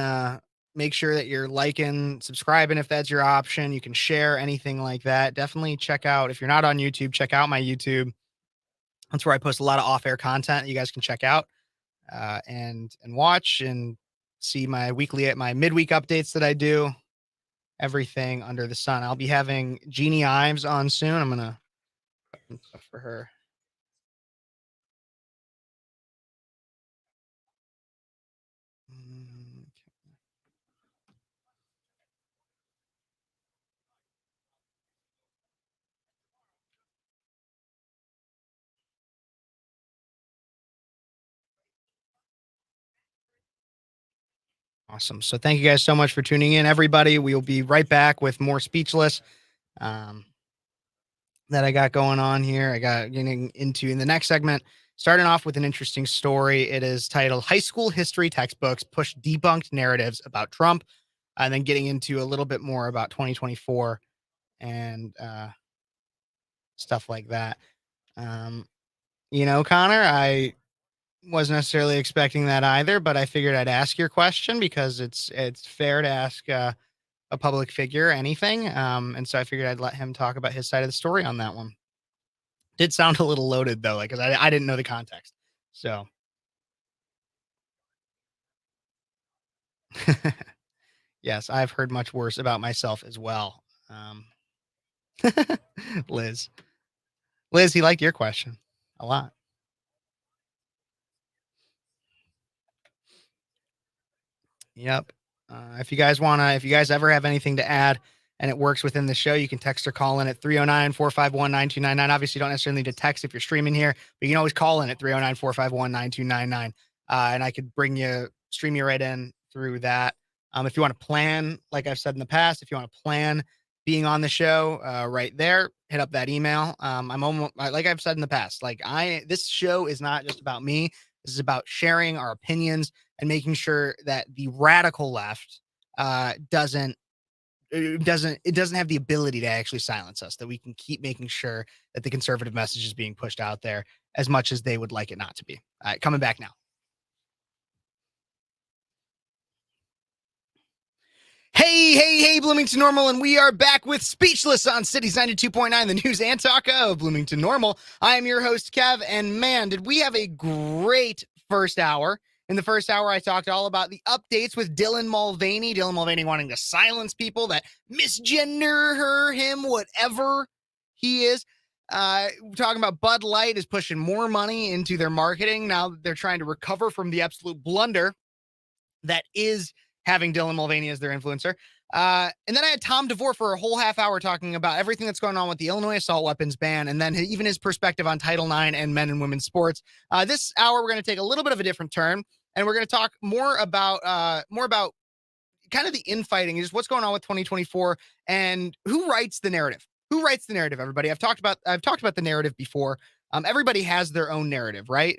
make sure that you're liking, subscribing if that's your option. You can share anything like that. Definitely check out, if you're not on YouTube, check out my YouTube. That's where I post a lot of off-air content that you guys can check out and watch and see my midweek updates that I do. Everything under the sun. I'll be having Jeanne Ives on soon. I'm gonna put some stuff for her. Awesome. So thank you guys so much for tuning in, everybody. We'll be right back with more Speechless that I got going on here. I got getting into in the next segment, starting off with an interesting story. It is titled High School History Textbooks Push Debunked Narratives About Trump. And then getting into a little bit more about 2024 and stuff like that. Connor, I wasn't necessarily expecting that either, but I figured I'd ask your question because it's fair to ask a public figure anything. And so I figured I'd let him talk about his side of the story on that one. Did sound a little loaded though, like, cause I didn't know the context. So Yes, I've heard much worse about myself as well. Liz. Liz, he liked your question a lot. Yep. If you guys ever have anything to add and it works within the show, you can text or call in at 309-451-9299. Obviously, you don't necessarily need to text if you're streaming here, but you can always call in at 309-451-9299. And I could stream you right in through that. If you want to plan, like I've said in the past, if you want to plan being on the show right there, hit up that email. I'm almost, like I've said in the past, this show is not just about me. This is about sharing our opinions and making sure that the radical left doesn't have the ability to actually silence us, that we can keep making sure that the conservative message is being pushed out there as much as they would like it not to be. All right, coming back now. Hey, Bloomington Normal, and we are back with Speechless on Cities 92.9, the news and talk of Bloomington Normal. I am your host, Kev, and man, did we have a great first hour. In the first hour, I talked all about the updates with Dylan Mulvaney. Dylan Mulvaney wanting to silence people that misgender him, whatever he is. Talking about Bud Light is pushing more money into their marketing. Now they're trying to recover from the absolute blunder that is having Dylan Mulvaney as their influencer. And then I had Tom Devore for a whole half hour talking about everything that's going on with the Illinois assault weapons ban, and then even his perspective on Title IX and men and women's sports. This hour, we're going to take a little bit of a different turn, and we're going to talk more about kind of the infighting, just what's going on with 2024 and who writes the narrative. Who writes the narrative, everybody? I've talked about the narrative before. Everybody has their own narrative, right?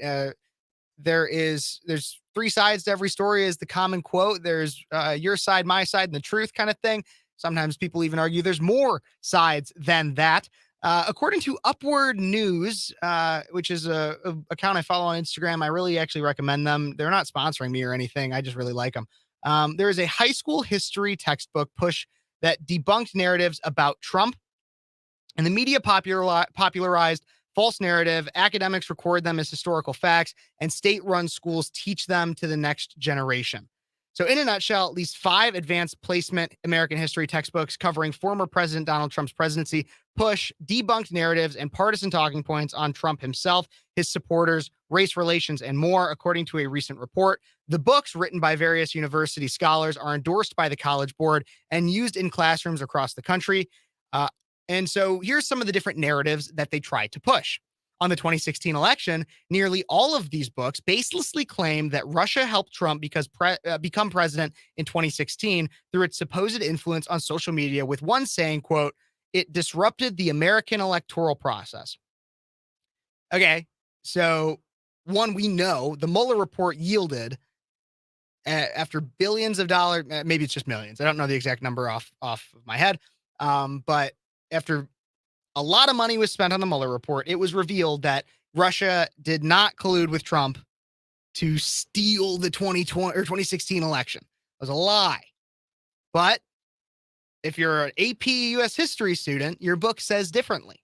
There's three sides to every story is the common quote. There's your side, my side, and the truth kind of thing. Sometimes people even argue there's more sides than that. According to Upward News, which is a account I follow on Instagram, I really actually recommend them. They're not sponsoring me or anything. I just really like them. There is a high school history textbook push that debunked narratives about Trump, and the media popularized false narrative. Academics record them as historical facts, and state-run schools teach them to the next generation. So in a nutshell, at least 5 advanced placement American history textbooks covering former President Donald Trump's presidency push debunked narratives and partisan talking points on Trump himself, his supporters, race relations, and more, according to a recent report. The books, written by various university scholars, are endorsed by the College Board and used in classrooms across the country. And so here's some of the different narratives that they tried to push. On the 2016 election, nearly all of these books baselessly claim that Russia helped Trump become president in 2016 through its supposed influence on social media, with one saying, quote, "It disrupted the American electoral process." Okay, so one, we know the Mueller report yielded after billions of dollars, maybe it's just millions. I don't know the exact number off of my head. But after a lot of money was spent on the Mueller report, it was revealed that Russia did not collude with Trump to steal the 2020 or 2016 election. It was a lie. But if you're an AP US history student, your book says differently.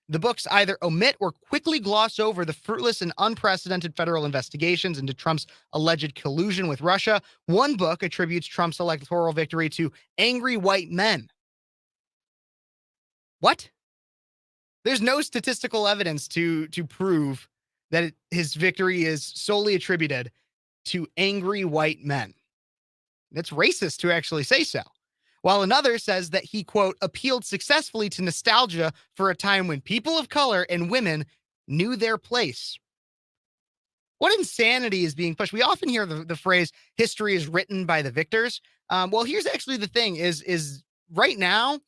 The books either omit or quickly gloss over the fruitless and unprecedented federal investigations into Trump's alleged collusion with Russia. One book attributes Trump's electoral victory to angry white men. What? There's no statistical evidence to prove that his victory is solely attributed to angry white men. That's racist to actually say so. While another says that he, quote, appealed successfully to nostalgia for a time when people of color and women knew their place. What insanity is being pushed? We often hear the phrase, history is written by the victors. Well, here's actually the thing is right now,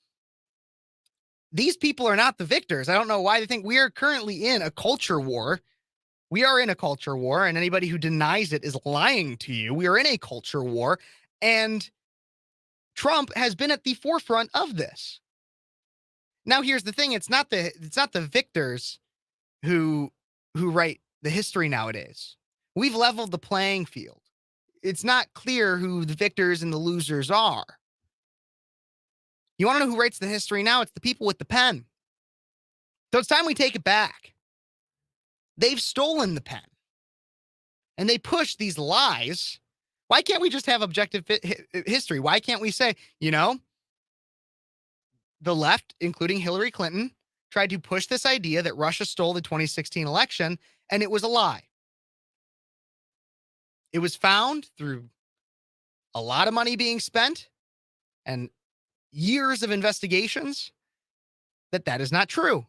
these people are not the victors. I don't know why they think we are currently in a culture war. We are in a culture war, and anybody who denies it is lying to you. We are in a culture war, and Trump has been at the forefront of this. Now, here's the thing: it's not the victors who write the history nowadays. We've leveled the playing field. It's not clear who the victors and the losers are. You want to know who writes the history now? It's the people with the pen. So it's time we take it back. They've stolen the pen. And they push these lies Why can't we just have objective history? Why can't we say, the left, including Hillary Clinton, tried to push this idea that Russia stole the 2016 election, and it was a lie. It was found through a lot of money being spent and years of investigations that is not true.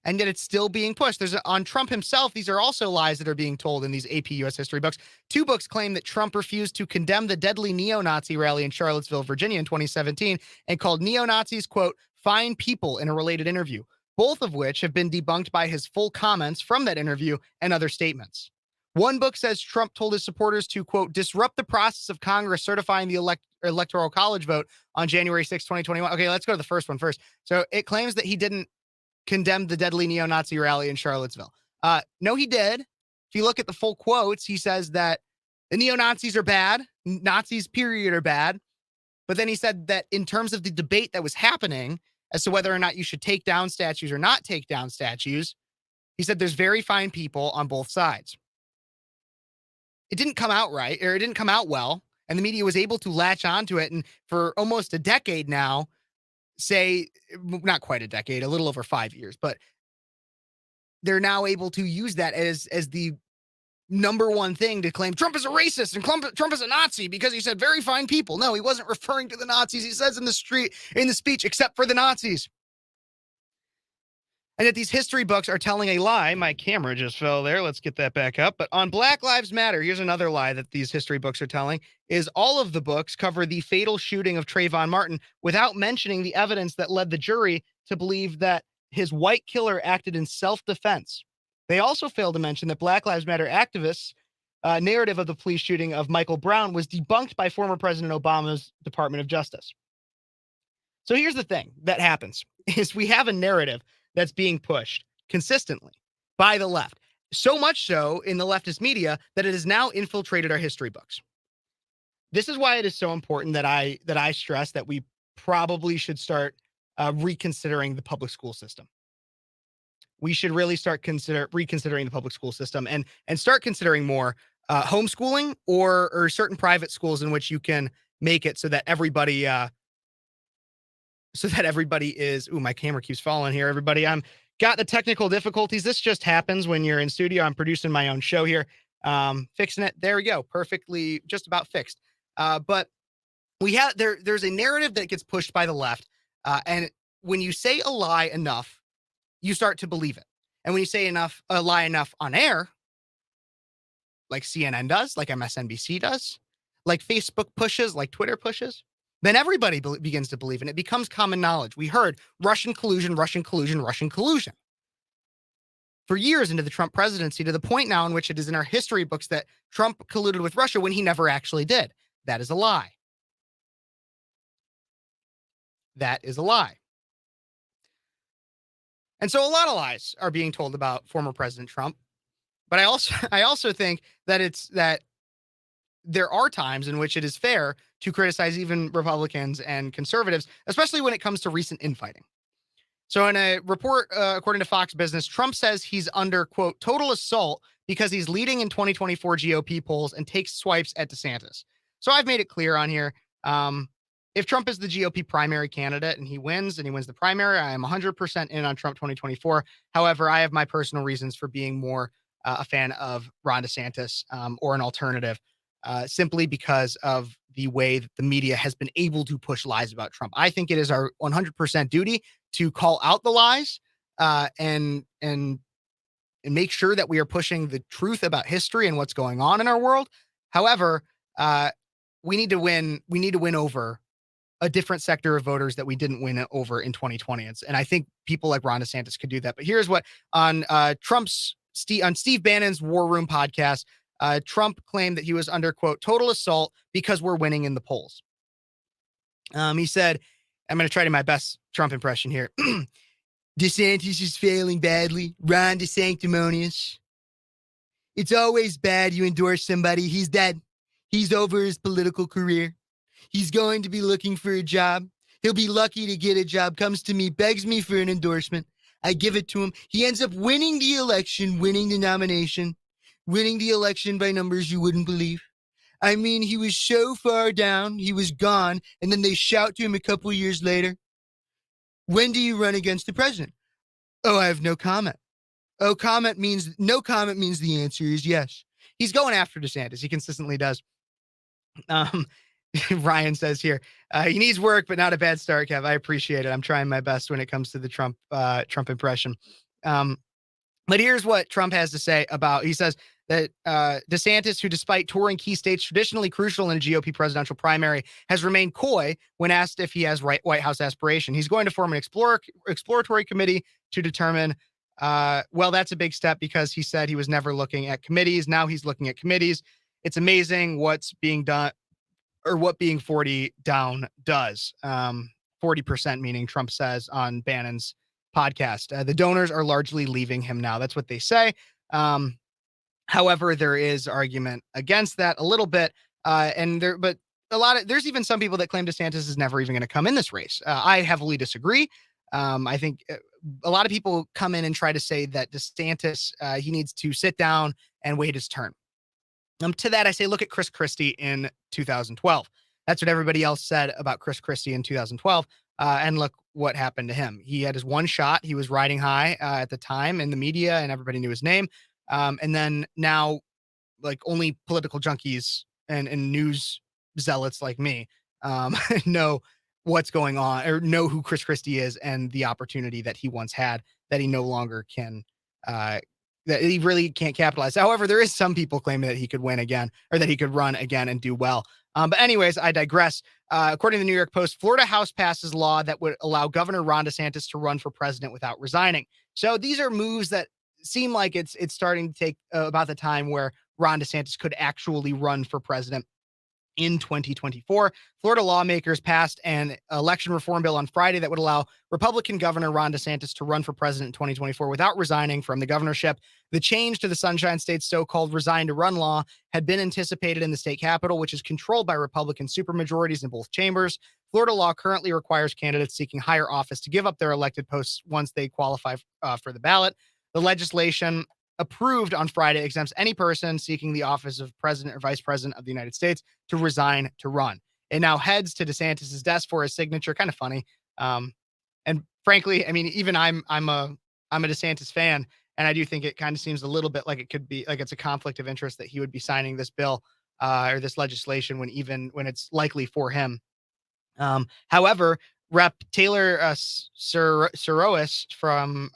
And yet it's still being pushed. On Trump himself, these are also lies that are being told in these AP U.S. history books. 2 books claim that Trump refused to condemn the deadly neo-Nazi rally in Charlottesville, Virginia in 2017 and called neo-Nazis, quote, fine people in a related interview, both of which have been debunked by his full comments from that interview and other statements. One book says Trump told his supporters to, quote, disrupt the process of Congress certifying the Electoral College vote on January 6, 2021. Okay, let's go to the first one first. So it claims that he didn't condemn the deadly neo-Nazi rally in Charlottesville. No, he did. If you look at the full quotes, he says that the neo-Nazis are bad. Nazis, period, are bad. But then he said that in terms of the debate that was happening as to whether or not you should take down statues or not take down statues, he said there's very fine people on both sides. It didn't come out right, or it didn't come out well, and the media was able to latch onto it. And for almost a decade now, say, not quite a decade, a little over 5 years, but they're now able to use that as the number one thing to claim Trump is a racist and Trump is a Nazi because he said very fine people. No, he wasn't referring to the Nazis. He says in the speech, except for the Nazis. And that these history books are telling a lie. My camera just fell there. Let's get that back up. But on Black Lives Matter, here's another lie that these history books are telling, is all of the books cover the fatal shooting of Trayvon Martin without mentioning the evidence that led the jury to believe that his white killer acted in self-defense. They also fail to mention that Black Lives Matter activists' narrative of the police shooting of Michael Brown was debunked by former President Obama's Department of Justice. So here's the thing that happens, is we have a narrative that's being pushed consistently by the left. So much so in the leftist media that it has now infiltrated our history books. This is why it is so important that I stress that we probably should start reconsidering the public school system. We should really start reconsidering the public school system and start considering more homeschooling or certain private schools in which you can make it so that everybody is, my camera keeps falling here, everybody. I'm got the technical difficulties. This just happens when you're in studio. I'm producing my own show here. Fixing it. There we go. Perfectly, just about fixed. But we have, there's a narrative that gets pushed by the left. And when you say a lie enough, you start to believe it. And when you say a lie enough on air, like CNN does, like MSNBC does, like Facebook pushes, like Twitter pushes, then everybody begins to believe in it. It becomes common knowledge. We heard Russian collusion for years into the Trump presidency, to the point now in which it is in our history books that Trump colluded with Russia when he never actually did. That is a lie. That is a lie. And so a lot of lies are being told about former President Trump. But I also think that there are times in which it is fair to criticize even Republicans and conservatives, especially when it comes to recent infighting. So in a report, according to Fox Business, Trump says he's under, quote, total assault because he's leading in 2024 GOP polls and takes swipes at DeSantis. So I've made it clear on here, if Trump is the GOP primary candidate and he wins the primary, I am 100% in on Trump 2024. However, I have my personal reasons for being more a fan of Ron DeSantis or an alternative. Simply because of the way that the media has been able to push lies about Trump. I think it is our 100% duty to call out the lies and make sure that we are pushing the truth about history and what's going on in our world. However, we need to win over a different sector of voters that we didn't win over in 2020. And I think people like Ron DeSantis could do that. But here's what on Steve Bannon's War Room podcast, Trump claimed that he was under, quote, total assault because we're winning in the polls. He said, I'm going to try to my best Trump impression here. DeSantis is failing badly. Ron DeSanctimonious. It's always bad you endorse somebody. He's dead. He's over his political career. He's going to be looking for a job. He'll be lucky to get a job, comes to me, begs me for an endorsement. I give it to him. He ends up winning the election, winning the nomination. Winning the election by numbers you wouldn't believe. I mean, he was so far down, he was gone, and then they shout to him a couple years later, when do you run against the president? Oh, I have no comment. Oh, no comment means the answer is yes. He's going after DeSantis. He consistently does. Ryan says here, he needs work, but not a bad start, Kev. I appreciate it. I'm trying my best when it comes to the Trump impression. But here's what Trump has to say about, he says that DeSantis, who despite touring key states traditionally crucial in a GOP presidential primary, has remained coy when asked if he has White House aspiration. He's going to form an exploratory committee to determine, well, that's a big step because he said he was never looking at committees. Now he's looking at committees. It's amazing what's being done, or what being 40 down does. 40% meaning Trump says on Bannon's podcast. The donors are largely leaving him now. That's what they say. However, there is argument against that a little bit. But there's even some people that claim DeSantis is never even going to come in this race. I heavily disagree. I think a lot of people come in and try to say that DeSantis, he needs to sit down and wait his turn. To that, I say, look at Chris Christie in 2012. That's what everybody else said about Chris Christie in 2012. And look what happened to him. He had his one shot. He was riding high at the time in the media, and everybody knew his name. And then now, like, only political junkies and news zealots like me know what's going on, or know who Chris Christie is and the opportunity that he once had that he no longer can, that he really can't capitalize. However, there is some people claiming that he could win again, or that he could run again and do well. But anyways, I digress. According to the New York Post, Florida House passes law that would allow Governor Ron DeSantis to run for president without resigning. So these are moves that seem like it's starting to take about the time where Ron DeSantis could actually run for president in 2024. Florida lawmakers passed an election reform bill on Friday that would allow Republican Governor Ron DeSantis to run for president in 2024 without resigning from the governorship. The change to the Sunshine State's so-called resign to run law had been anticipated in the state capitol, which is controlled by Republican supermajorities in both chambers. Florida law currently requires candidates seeking higher office to give up their elected posts once they qualify for the ballot. The legislation approved on Friday exempts any person seeking the office of president or vice president of the United States to resign to run. It now heads to DeSantis's desk for his signature. Kind of funny. And frankly, I mean, even I'm a DeSantis fan, and I do think it kind of seems a little bit like it could be like it's a conflict of interest that he would be signing this bill or this legislation when it's likely for him. However, Rep. Taylor Surois from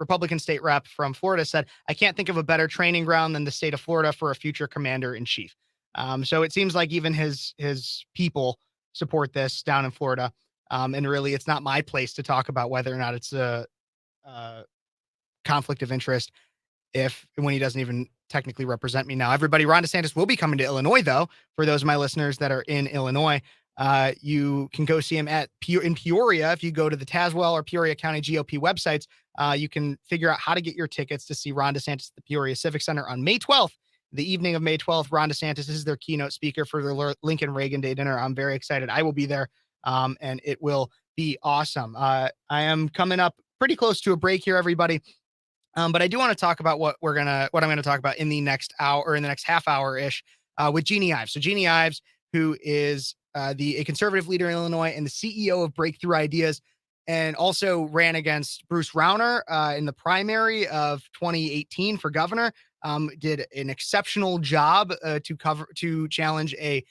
Republican state rep from Florida said, I can't think of a better training ground than the state of Florida for a future commander in chief. So it seems like even his people support this down in Florida. And really, it's not my place to talk about whether or not it's a conflict of interest when he doesn't even technically represent me now. Everybody, Ron DeSantis will be coming to Illinois, though, for those of my listeners that are in Illinois. You can go see him in Peoria. If you go to the Tazewell or Peoria County GOP websites, you can figure out how to get your tickets to see Ron DeSantis at the Peoria Civic Center on May 12th. The evening of May 12th, Ron DeSantis is their keynote speaker for the Lincoln Reagan Day dinner. I'm very excited. I will be there, and it will be awesome. I am coming up pretty close to a break here, everybody. But I do want to talk about what I'm going to talk about in the next hour, or in the next half hour ish, with Jeanne Ives. So Jeanne Ives, who is a conservative leader in Illinois and the CEO of Breakthrough Ideas, and also ran against Bruce Rauner in the primary of 2018 for governor. Did an exceptional job to challenge an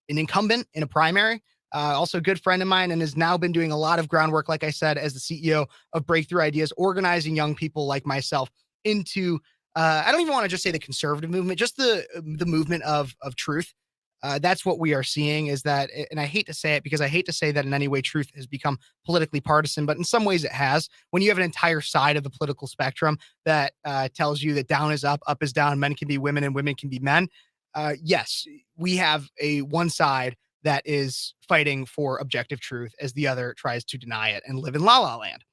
incumbent in a primary. Also a good friend of mine, and has now been doing a lot of groundwork, like I said, as the CEO of Breakthrough Ideas, organizing young people like myself into, I don't even want to just say the conservative movement, just the movement of truth. That's what we are seeing, is that, and I hate to say it because I hate to say that in any way truth has become politically partisan, but in some ways it has. When you have an entire side of the political spectrum that tells you that down is up is down, men can be women, and women can be men. Yes, we have one side that is fighting for objective truth as the other tries to deny it and live in la la land.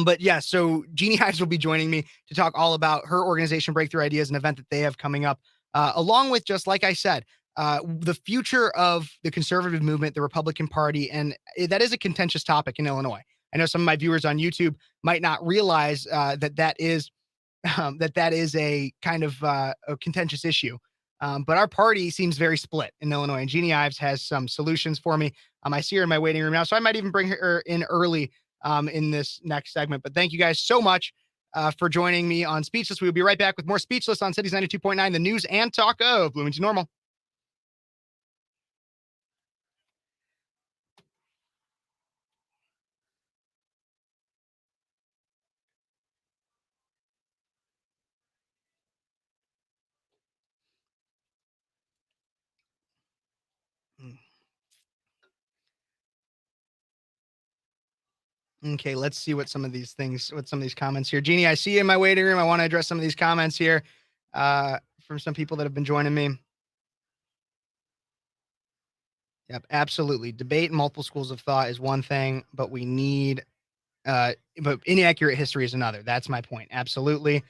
But yeah, so Jeanne Ives will be joining me to talk all about her organization, Breakthrough Ideas, an event that they have coming up, along with, just like I said, the future of the conservative movement, the Republican Party, and that is a contentious topic in Illinois. I know some of my viewers on YouTube might not realize that is a kind of a contentious issue. But our party seems very split in Illinois, and Jeanne Ives has some solutions for me. I see her in my waiting room now, so I might even bring her in early in this next segment. But thank you guys so much for joining me on Speechless. We will be right back with more Speechless on Cities 92.9, the news and talk of Bloomington Normal. Okay, let's see what some of these comments here. Jeannie, I see you in my waiting room. I want to address some of these comments here from some people that have been joining me. Yep, absolutely. Debate and multiple schools of thought is one thing, but we need, but inaccurate history is another. That's my point. Absolutely.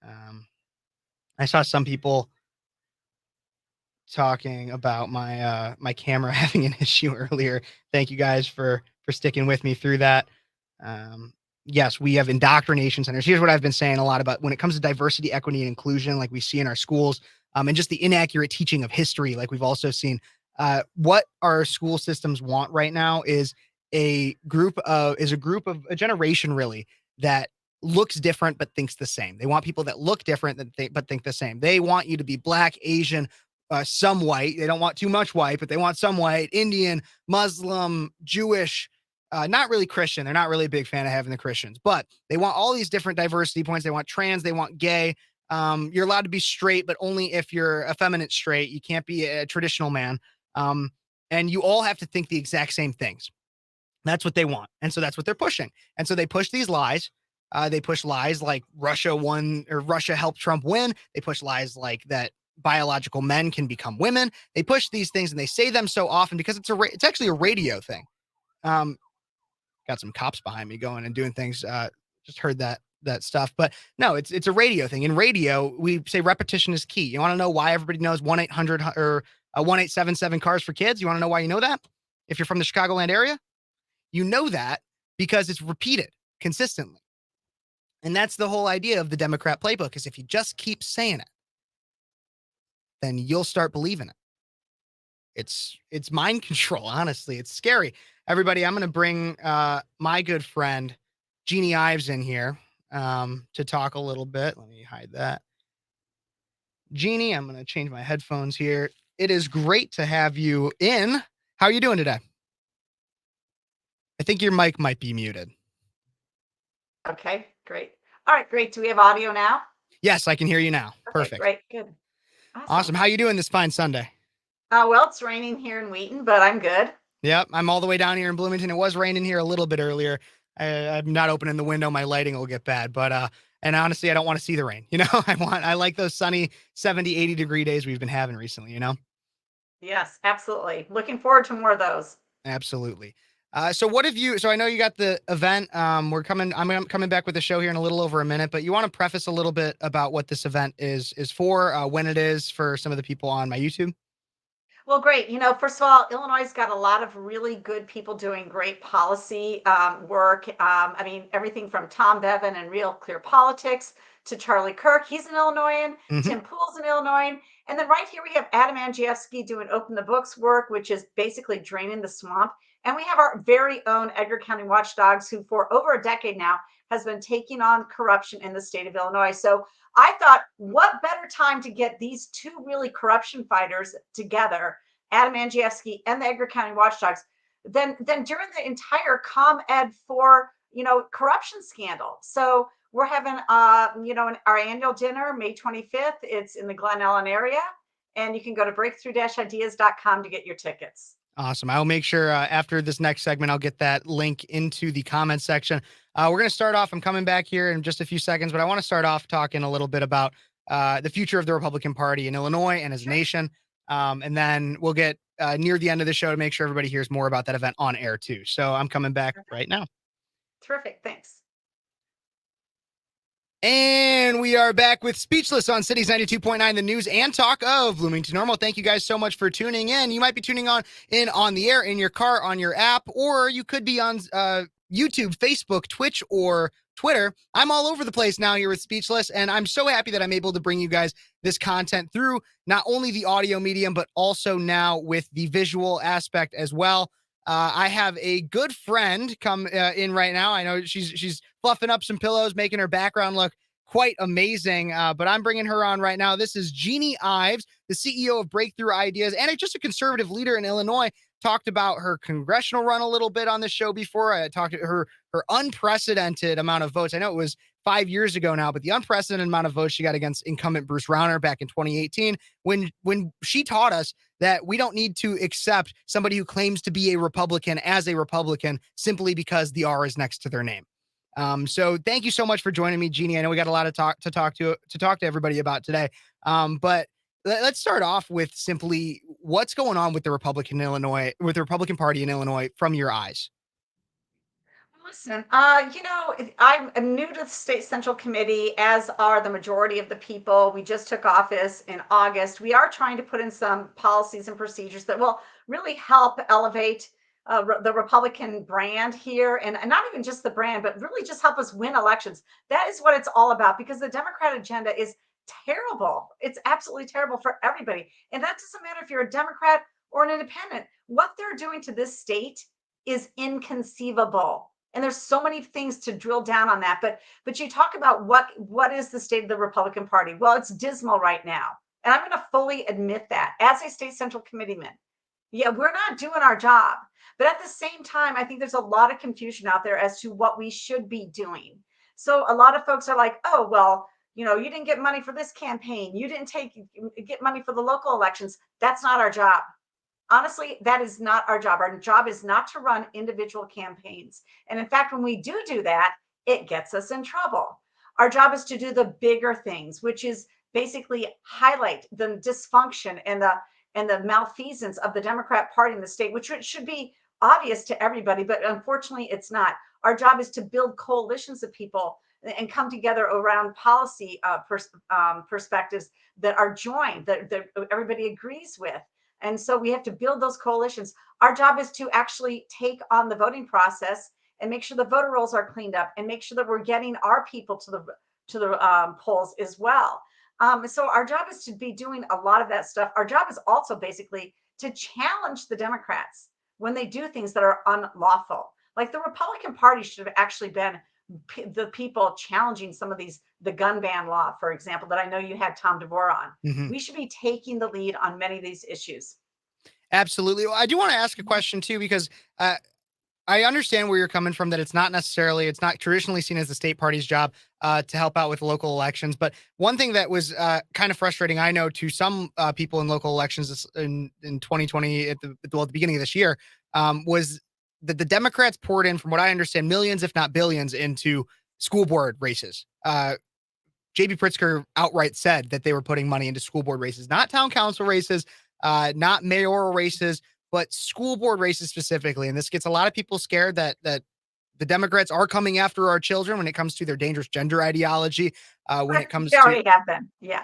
I saw some people talking about my camera having an issue earlier. Thank you guys for sticking with me through that. Yes, we have indoctrination centers. Here's what I've been saying a lot about when it comes to diversity, equity, and inclusion, like we see in our schools, and just the inaccurate teaching of history, like we've also seen. What our school systems want right now is a generation really that looks different but thinks the same. They want people that look different but think the same. They want you to be Black, Asian, some white. They don't want too much white, but they want some white, Indian, Muslim, Jewish, not really Christian. They're not really a big fan of having the Christians, but they want all these different diversity points. They want trans, they want gay. You're allowed to be straight, but only if you're effeminate straight. You can't be a traditional man. And you all have to think the exact same things. That's what they want. And so that's what they're pushing. And so they push these lies. They push lies like Russia won or Russia helped Trump win. They push lies like that biological men can become women. They push these things and they say them so often because it's actually a radio thing. Got some cops behind me going and doing things. Just heard that stuff, but no, it's a radio thing. In radio, we say repetition is key. You want to know why everybody knows 1-800 or 1877 cars for kids? You want to know why you know that? If you're from the Chicagoland area, you know that because it's repeated consistently. And that's the whole idea of the Democrat playbook is if you just keep saying it, then you'll start believing it. It's mind control. Honestly, it's scary. Everybody, I'm going to bring my good friend Jeanne Ives in here to talk a little bit. Let me hide that. Jeannie, I'm going to change my headphones here. It is great to have you in. How are you doing today? I think your mic might be muted. Okay, great. All right, great. Do we have audio now? Yes, I can hear you now. Okay, perfect. Great, good. Awesome. How are you doing this fine Sunday? Well, it's raining here in Wheaton, but I'm good. Yep, I'm all the way down here in Bloomington. It was raining here a little bit earlier. I'm not opening the window. My lighting will get bad, but and honestly, I don't want to see the rain. You know, I like those sunny 70, 80 degree days we've been having recently, you know? Yes, absolutely. Looking forward to more of those. Absolutely. So I know you got the event. I'm coming back with the show here in a little over a minute, but you want to preface a little bit about what this event is for, when it is for some of the people on my YouTube? Well, great. First of all, Illinois' got a lot of really good people doing great policy work. Everything from Tom Bevan and Real Clear Politics to Charlie Kirk. He's an Illinoisan. Mm-hmm. Tim Poole's an Illinoisan. And then right here we have Adam Andrzejewski doing Open the Books work, which is basically draining the swamp. And we have our very own Edgar County Watchdogs, who for over a decade now has been taking on corruption in the state of Illinois. So I thought, what better time to get these two really corruption fighters together, Adam Andrzejewski and the Edgar County Watchdogs, than during the entire ComEd 4, corruption scandal. So we're having, our annual dinner, May 25th. It's in the Glen Ellen area. And you can go to breakthrough-ideas.com to get your tickets. Awesome. I'll make sure after this next segment, I'll get that link into the comment section. We're going to start off. I'm coming back here in just a few seconds, but I want to start off talking a little bit about the future of the Republican Party in Illinois and as a nation. And then we'll get near the end of the show to make sure everybody hears more about that event on air too. So I'm coming back right now. Terrific. Thanks. And we are back with Speechless on Cities 92.9, the news and talk of Bloomington Normal. Thank you guys so much for tuning in. You might be tuning on the air, in your car, on your app, or you could be on YouTube, Facebook, Twitch, or Twitter. I'm all over the place now here with Speechless, and I'm so happy that I'm able to bring you guys this content through not only the audio medium, but also now with the visual aspect as well. I have a good friend come in right now. I know she's fluffing up some pillows, making her background look quite amazing. But I'm bringing her on right now. This is Jeanne Ives, the CEO of Breakthrough Ideas, and just a conservative leader in Illinois. Talked about her congressional run a little bit on the show before. I talked to her unprecedented amount of votes. I know it was 5 years ago now, but the unprecedented amount of votes she got against incumbent Bruce Rauner back in 2018, when she taught us that we don't need to accept somebody who claims to be a Republican as a Republican simply because the R is next to their name. So thank you so much for joining me, Jeanne. I know we got a lot of talk to everybody about today. But let's start off with simply what's going on with the Republican Party in Illinois from your eyes. Listen, I'm new to the state central committee, as are the majority of the people. We just took office in August. We are trying to put in some policies and procedures that will really help elevate the Republican brand here, and not even just the brand, but really just help us win elections. That is what it's all about, because the Democrat agenda is terrible. It's absolutely terrible for everybody. And that doesn't matter if you're a Democrat or an independent. What they're doing to this state is inconceivable. And there's so many things to drill down on that. But you talk about what is the state of the Republican Party? Well, it's dismal right now. And I'm going to fully admit that as a state central committeeman. Yeah, we're not doing our job. But at the same time, I think there's a lot of confusion out there as to what we should be doing. So a lot of folks are like, oh, well, you didn't get money for this campaign. You didn't get money for the local elections. That's not our job. Honestly, that is not our job. Our job is not to run individual campaigns. And in fact, when we do that, it gets us in trouble. Our job is to do the bigger things, which is basically highlight the dysfunction and the malfeasance of the Democrat Party in the state, which should be obvious to everybody, but unfortunately it's not. Our job is to build coalitions of people and come together around policy perspectives that are joined, that everybody agrees with. And so we have to build those coalitions. Our job is to actually take on the voting process and make sure the voter rolls are cleaned up and make sure that we're getting our people to the polls as well. So our job is to be doing a lot of that stuff. Our job is also basically to challenge the Democrats when they do things that are unlawful. Like the Republican Party should have actually been the people challenging some of the gun ban law, for example, that I know you had Tom Devore on. Mm-hmm. We should be taking the lead on many of these issues. Absolutely. Well, I do want to ask a question too, because I understand where you're coming from, that it's not traditionally seen as the state party's job to help out with local elections. But one thing that was kind of frustrating, I know, to some people in local elections in 2020 at the beginning of this year, was that the Democrats poured in, from what I understand, millions, if not billions, into school board races. JB Pritzker outright said that they were putting money into school board races, not town council races, not mayoral races, but school board races specifically. And this gets a lot of people scared that the Democrats are coming after our children when it comes to their dangerous gender ideology. When it comes they already have been. Yeah.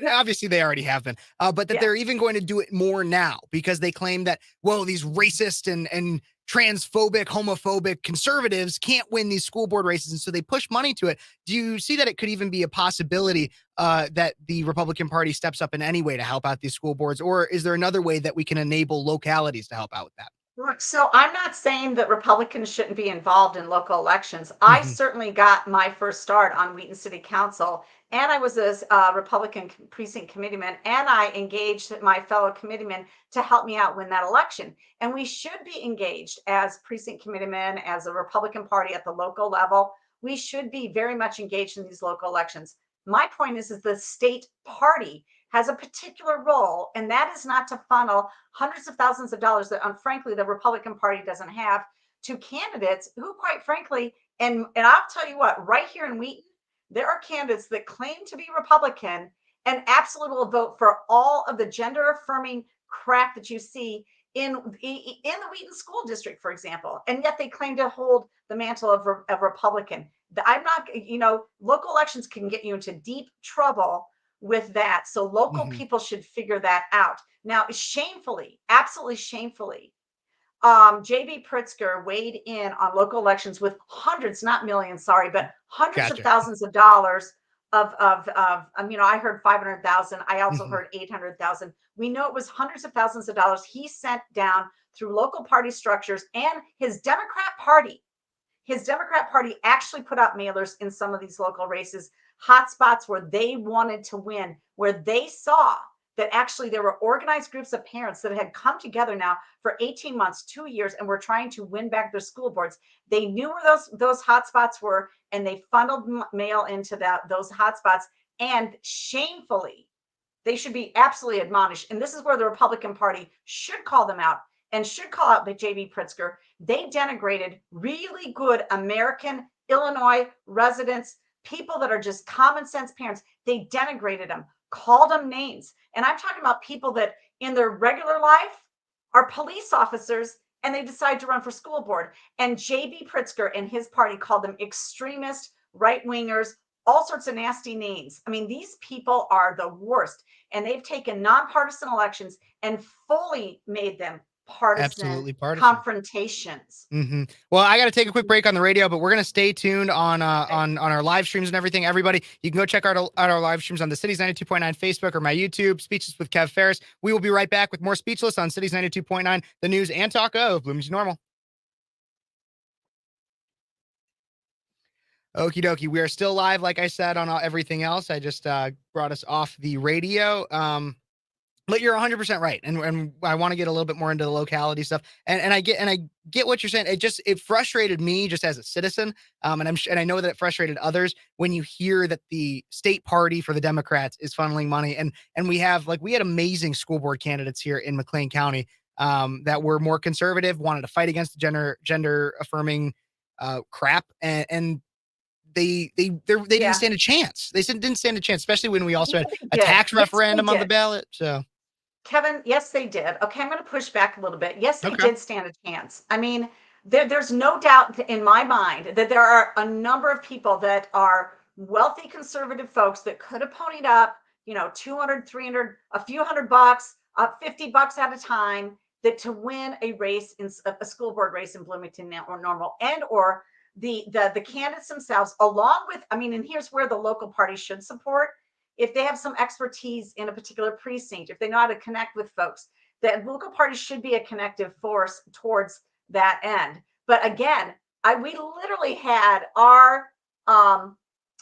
Obviously they already have been. But that they're even going to do it more now because they claim that, well, these racist and transphobic, homophobic conservatives can't win these school board races. And so they push money to it. Do you see that it could even be a possibility that the Republican Party steps up in any way to help out these school boards? Or is there another way that we can enable localities to help out with that? Look, so I'm not saying that Republicans shouldn't be involved in local elections. I certainly got my first start on Wheaton City Council, and I was a Republican precinct committeeman, and I engaged my fellow committeemen to help me out win that election. And we should be engaged as precinct committeemen, as a Republican Party at the local level. We should be very much engaged in these local elections. My point is the state party has a particular role, and that is not to funnel hundreds of thousands of dollars that, frankly, the Republican Party doesn't have, to candidates who, quite frankly, and I'll tell you what, right here in Wheaton, there are candidates that claim to be Republican and absolutely will vote for all of the gender-affirming crap that you see in the Wheaton School District, for example, and yet they claim to hold the mantle of Republican. I'm not, local elections can get you into deep trouble with that. So local people should figure that out. Now, shamefully, absolutely shamefully, JB Pritzker weighed in on local elections with hundreds, not millions, sorry, but hundreds of thousands of dollars I heard 500,000. I also heard 800,000. We know it was hundreds of thousands of dollars he sent down through local party structures, and his Democrat Party actually put out mailers in some of these local races, hot spots where they wanted to win, where they saw that actually there were organized groups of parents that had come together now for 18 months, 2 years, and were trying to win back their school boards. They knew where those hot spots were, and they funneled mail into those hot spots. And shamefully, they should be absolutely admonished. And this is where the Republican Party should call them out and should call out the JB Pritzker. They denigrated really good American Illinois residents, people that are just common sense parents. They denigrated them, called them names. And I'm talking about people that in their regular life are police officers, and they decide to run for school board. And JB Pritzker and his party called them extremist, right-wingers, all sorts of nasty names. I mean, these people are the worst. And they've taken nonpartisan elections and fully made them partisan confrontations. Well, I got to take a quick break on the radio, but we're going to stay tuned on our live streams and everything. Everybody, you can go check out our live streams on the Cities 92.9 Facebook or my YouTube, Speechless with Kev Phares. We will be right back with more Speechless on Cities 92.9, the news and talk of Bloomington Normal. Okie dokie. We are still live, like I said, on everything else. I just brought us off the radio. But you're 100% right, and I want to get a little bit more into the locality stuff, and I get what you're saying. It frustrated me just as a citizen, and I know that it frustrated others when you hear that the state party for the Democrats is funneling money, and we had amazing school board candidates here in McLean County that were more conservative, wanted to fight against the gender affirming crap, and they didn't stand a chance. They didn't stand a chance, especially when we also had a tax referendum on the ballot. So. Kevin, yes, they did. Okay, I'm going to push back a little bit. Yes, they did stand a chance. I mean, there's no doubt in my mind that there are a number of people that are wealthy conservative folks that could have ponied up, 200, 300, a few $100, $50 at a time, that to win a race in a school board race in Bloomington or Normal, and or the candidates themselves, along with, and here's where the local party should support. If they have some expertise in a particular precinct, if they know how to connect with folks, the local party should be a connective force towards that end. But again, we literally had our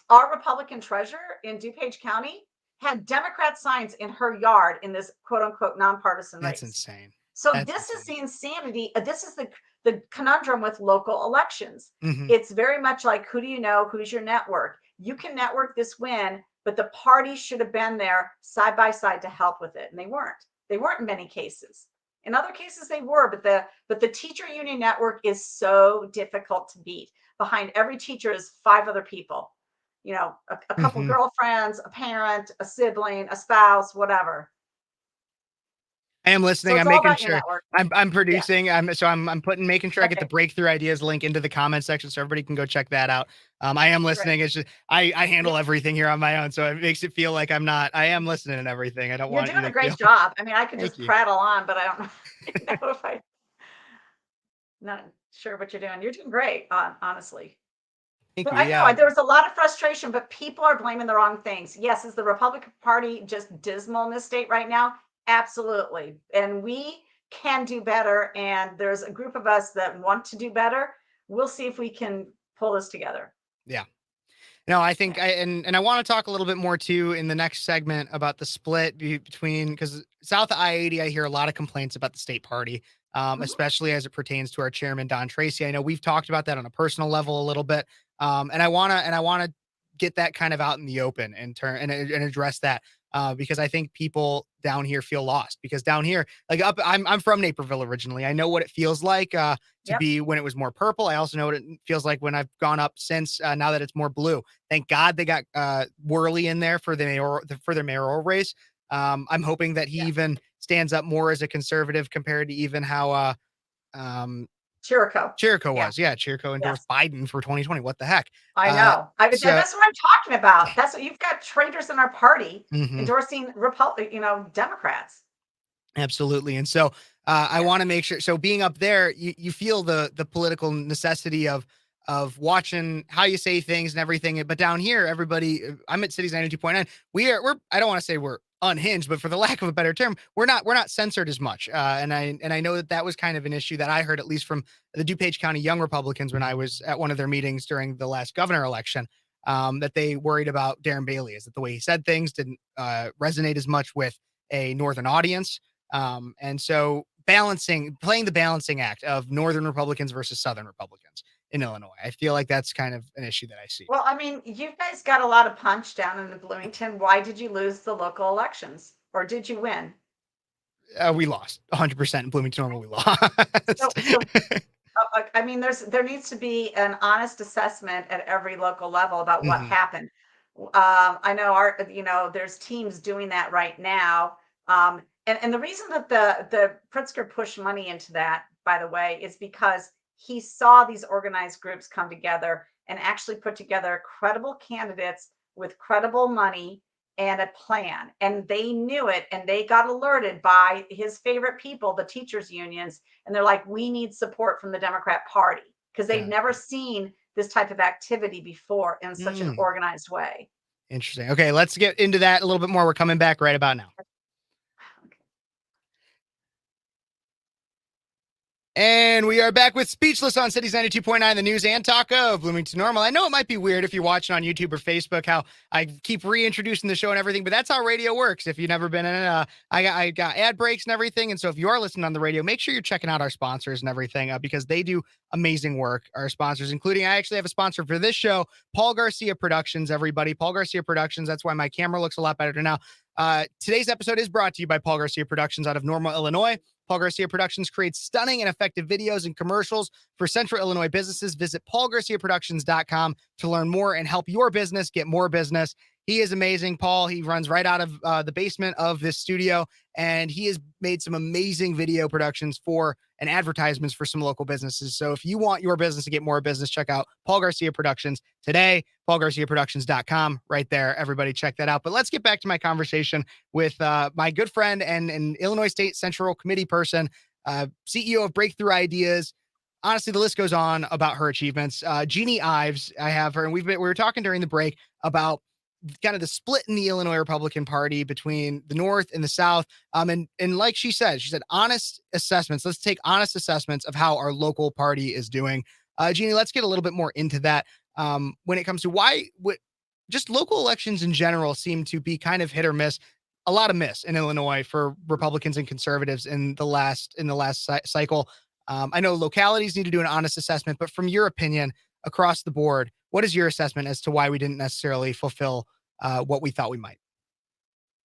Republican treasurer in DuPage County had Democrat signs in her yard in this quote unquote nonpartisan race. That's insane. So this is the insanity. This is the conundrum with local elections. It's very much like, who do you know? Who's your network? You can network this win, but the party should have been there side by side to help with it. And they weren't. They weren't in many cases. In other cases they were, but the teacher union network is so difficult to beat. Behind every teacher is 5 other people, a couple girlfriends, a parent, a sibling, a spouse, whatever. I am listening. I'm making sure I'm producing. I'm making sure I get the breakthrough ideas link into the comment section so everybody can go check that out. I am listening. It's just, I handle everything here on my own. So it makes it feel like I am listening and everything. I don't want you to You're doing a great job. I could just prattle on, but I don't know if not sure what you're doing. You're doing great, honestly. Thank you. I know there was a lot of frustration, but people are blaming the wrong things. Yes, is the Republican Party just dismal in this state right now? Absolutely. And we can do better. And there's a group of us that want to do better. We'll see if we can pull this together. Yeah. No, I think I want to talk a little bit more too in the next segment about the split between, because south of I-80, I hear a lot of complaints about the state party, especially as it pertains to our chairman, Don Tracy. I know we've talked about that on a personal level a little bit. And I want to get that kind of out in the open and address that. Because I think people down here feel lost, because down here, I'm from Naperville originally. I know what it feels like to be when it was more purple. I also know what it feels like when I've gone up since now that it's more blue. Thank God they got Worley in there for their mayoral race. I'm hoping that he even stands up more as a conservative compared to even how Chirico was. Yeah, Chirico endorsed Biden for 2020. What the heck? I know. That's what I'm talking about. That's what you've got, traitors in our party endorsing Democrats. Absolutely. And so I want to make sure. So being up there, you feel the political necessity of watching how you say things and everything. But down here, everybody, I'm at Cities 92.9. We're I don't want to say we're unhinged, but for the lack of a better term, we're not censored as much. And I know that was kind of an issue that I heard, at least from the DuPage County Young Republicans, when I was at one of their meetings during the last governor election. That they worried about Darren Bailey, is that the way he said things didn't resonate as much with a northern audience. And so playing the balancing act of Northern Republicans versus Southern Republicans in Illinois, I feel like that's kind of an issue that I see. Well, I mean, you guys got a lot of punch down in the Bloomington. Why did you lose the local elections, or did you win? We lost 100% in Bloomington Normal. We lost. So I mean, there needs to be an honest assessment at every local level about what happened. I know there's teams doing that right now. And the reason that the Pritzker pushed money into that, by the way, is because he saw these organized groups come together and actually put together credible candidates with credible money and a plan. And they knew it, and they got alerted by his favorite people, the teachers unions. And they're like, we need support from the Democrat Party, because they've never seen this type of activity before in such an organized way. Interesting. Okay, let's get into that a little bit more. We're coming back right about now. And we are back with Speechless on Cities 92.9, the news and talk of Bloomington Normal. I know it might be weird if you're watching on YouTube or Facebook how I keep reintroducing the show and everything, but that's how radio works. If you've never been in it, I got ad breaks and everything. And so if you are listening on the radio, make sure you're checking out our sponsors and everything because they do amazing work. Our sponsors, including, I actually have a sponsor for this show, Paul Garcia Productions, everybody. Paul Garcia Productions. That's why my camera looks a lot better now. Today's episode is brought to you by Paul Garcia Productions out of Normal, Illinois. Paul Garcia Productions creates stunning and effective videos and commercials for Central Illinois businesses. Visit paulgarciaproductions.com to learn more and help your business get more business. He is amazing, Paul. He runs right out of the basement of this studio, and he has made some amazing video productions for and advertisements for some local businesses. So if you want your business to get more business, check out Paul Garcia Productions today, paulgarciaproductions.com right there. Everybody check that out. But let's get back to my conversation with my good friend and an Illinois State Central Committee person, CEO of Breakthrough Ideas. Honestly, the list goes on about her achievements. Jeanne Ives, I have her, and we were talking during the break about kind of the split in the Illinois Republican Party between the North and the South. And like she said, honest assessments. Let's take honest assessments of how our local party is doing. Jeanne, let's get a little bit more into that when it comes to just local elections in general seem to be kind of hit or miss. A lot of miss in Illinois for Republicans and conservatives in the last cycle. I know localities need to do an honest assessment, but from your opinion across the board, what is your assessment as to why we didn't necessarily fulfill what we thought we might?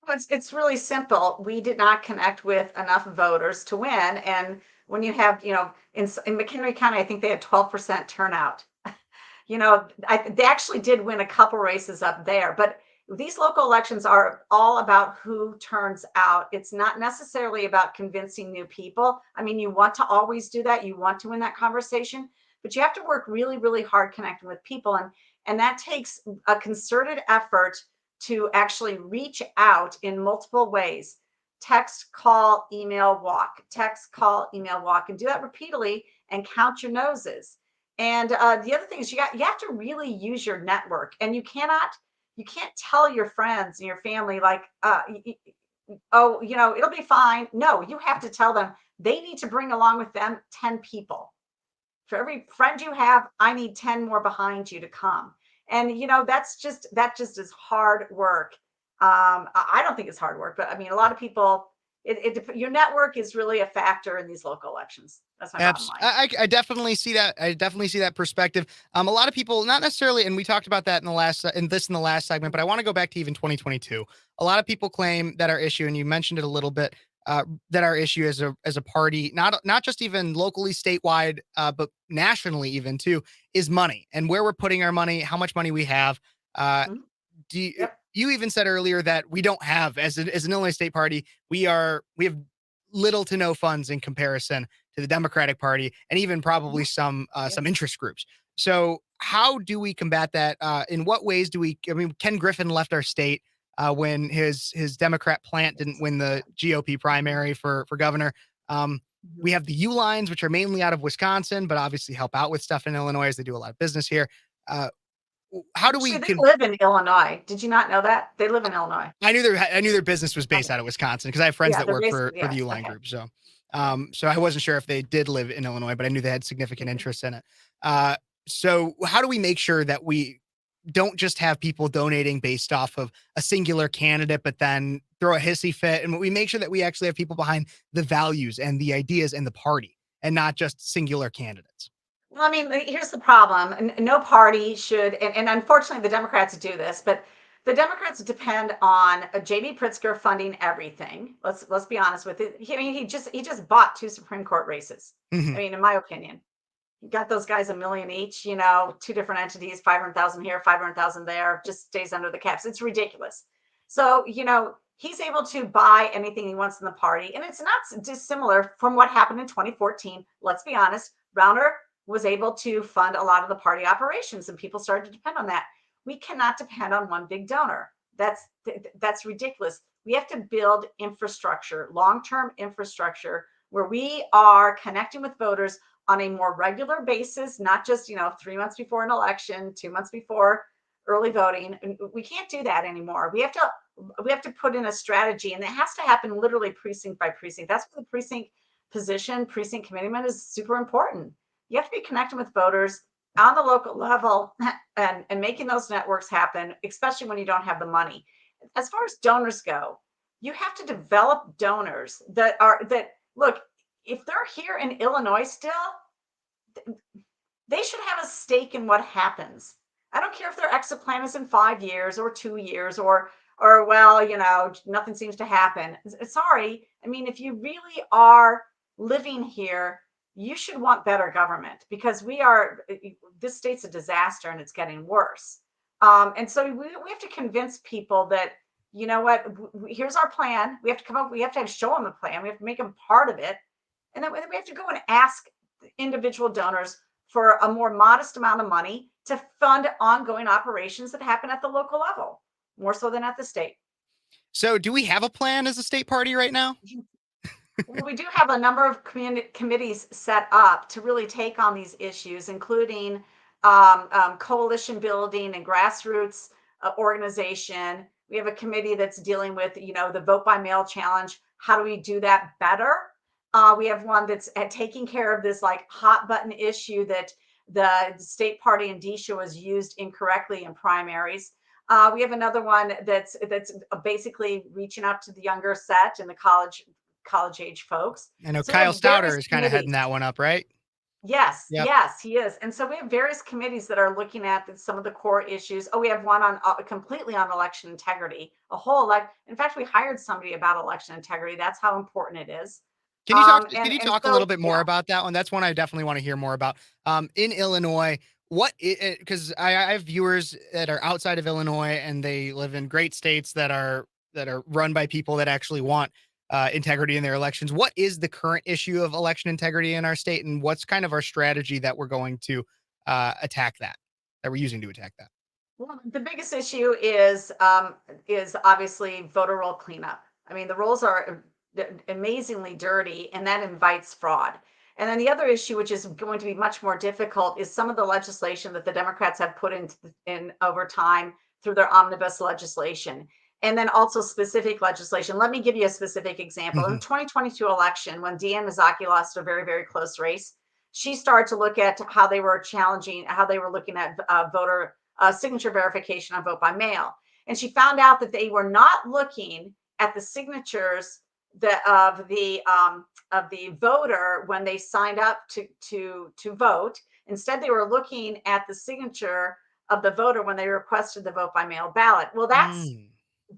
Well, it's really simple. We did not connect with enough voters to win. And when you have, in McHenry County, I think they had 12% turnout. They actually did win a couple races up there, but these local elections are all about who turns out. It's not necessarily about convincing new people. I mean, you want to always do that. You want to win that conversation, but you have to work really, really hard connecting with people. And that takes a concerted effort to actually reach out in multiple ways. Text, call, email, walk. Text, call, email, walk. And do that repeatedly and count your noses. And the other thing is you have to really use your network. And you can't tell your friends and your family like, it'll be fine. No, you have to tell them they need to bring along with them 10 people. For every friend you have, I need 10 more behind you to come. And, that just is hard work. I don't think it's hard work, but I mean, a lot of people, your network is really a factor in these local elections. That's my bottom line. I definitely see that. I definitely see that perspective. A lot of people, not necessarily, and we talked about that in the last segment, but I want to go back to even 2022. A lot of people claim that our issue, and you mentioned it a little bit, that our issue as a party, not just even locally, statewide, but nationally even too, is money and where we're putting our money, how much money we have. You even said earlier that we don't have, as an Illinois State Party, we have little to no funds in comparison to the Democratic Party and even probably some interest groups. So how do we combat that? In what ways do we? I mean, Ken Griffin left our state. when his Democrat plant didn't win the GOP primary for governor. We have the U lines, which are mainly out of Wisconsin, but obviously help out with stuff in Illinois as they do a lot of business here. How do we? Actually, they live in Illinois. Did you not know that? They live in Illinois. I knew their business was based out of Wisconsin because I have friends that they're work based, for the Uline group. So I wasn't sure if they did live in Illinois, but I knew they had significant interest in it. So how do we make sure that we don't just have people donating based off of a singular candidate, but then throw a hissy fit, and we make sure that we actually have people behind the values and the ideas and the party, and not just singular candidates? Well, I mean, here's the problem. No party should, and unfortunately the Democrats do this, but the Democrats depend on J.B. Pritzker funding everything. Let's be honest with it. I mean, he just bought 2 Supreme Court races. I mean, in my opinion, he got those guys $1 million each, 2 different entities, 500,000 here, 500,000 there, just stays under the caps. It's ridiculous. So, he's able to buy anything he wants in the party. And it's not dissimilar from what happened in 2014. Let's be honest. Browner was able to fund a lot of the party operations, and people started to depend on that. We cannot depend on one big donor. That's ridiculous. We have to build infrastructure, long-term infrastructure, where we are connecting with voters on a more regular basis, not just 3 months before an election, 2 months before early voting. We can't do that anymore. We have to put in a strategy, and it has to happen literally precinct by precinct. That's why the precinct committeeman is super important. You have to be connecting with voters on the local level and making those networks happen, especially when you don't have the money. As far as donors go, you have to develop donors that look, if they're here in Illinois still, they should have a stake in what happens. I don't care if their exit plan is in 5 years or 2 years or nothing seems to happen. Sorry. I mean, if you really are living here, you should want better government, because this state's a disaster and it's getting worse. And so we have to convince people that, here's our plan. We have to show them a plan. We have to make them part of it. And then we have to go and ask individual donors for a more modest amount of money to fund ongoing operations that happen at the local level, more so than at the state. So do we have a plan as a state party right now? Well, we do have a number of committees set up to really take on these issues, including coalition building and grassroots organization. We have a committee that's dealing with, the vote by mail challenge. How do we do that better? We have one that's taking care of this hot button issue that the state party in Deesha was used incorrectly in primaries. We have another one that's basically reaching out to the younger set and the college age folks. I know Kyle Stouter is kind of heading that one up, right? Yes, yes, he is. And so we have various committees that are looking at some of the core issues. Oh, we have one on completely on election integrity, in fact, we hired somebody about election integrity. That's how important it is. Can you talk a little bit more about that one? That's one I definitely want to hear more about. In Illinois, because I have viewers that are outside of Illinois and they live in great states that are run by people that actually want integrity in their elections. What is the current issue of election integrity in our state, and what's kind of our strategy that we're going to attack that we're using to attack that? Well, the biggest issue is obviously voter roll cleanup. I mean, the rolls are amazingly dirty, and that invites fraud. And then the other issue, which is going to be much more difficult, is some of the legislation that the Democrats have put in over time through their omnibus legislation. And then also specific legislation. Let me give you a specific example. In the 2022 election, when Deanne Mazzocchi lost a very, very close race, she started to look at how they were looking at voter signature verification on vote by mail. And she found out that they were not looking at the signatures of the voter when they signed up to vote. Instead, they were looking at the signature of the voter when they requested the vote by mail ballot. Well,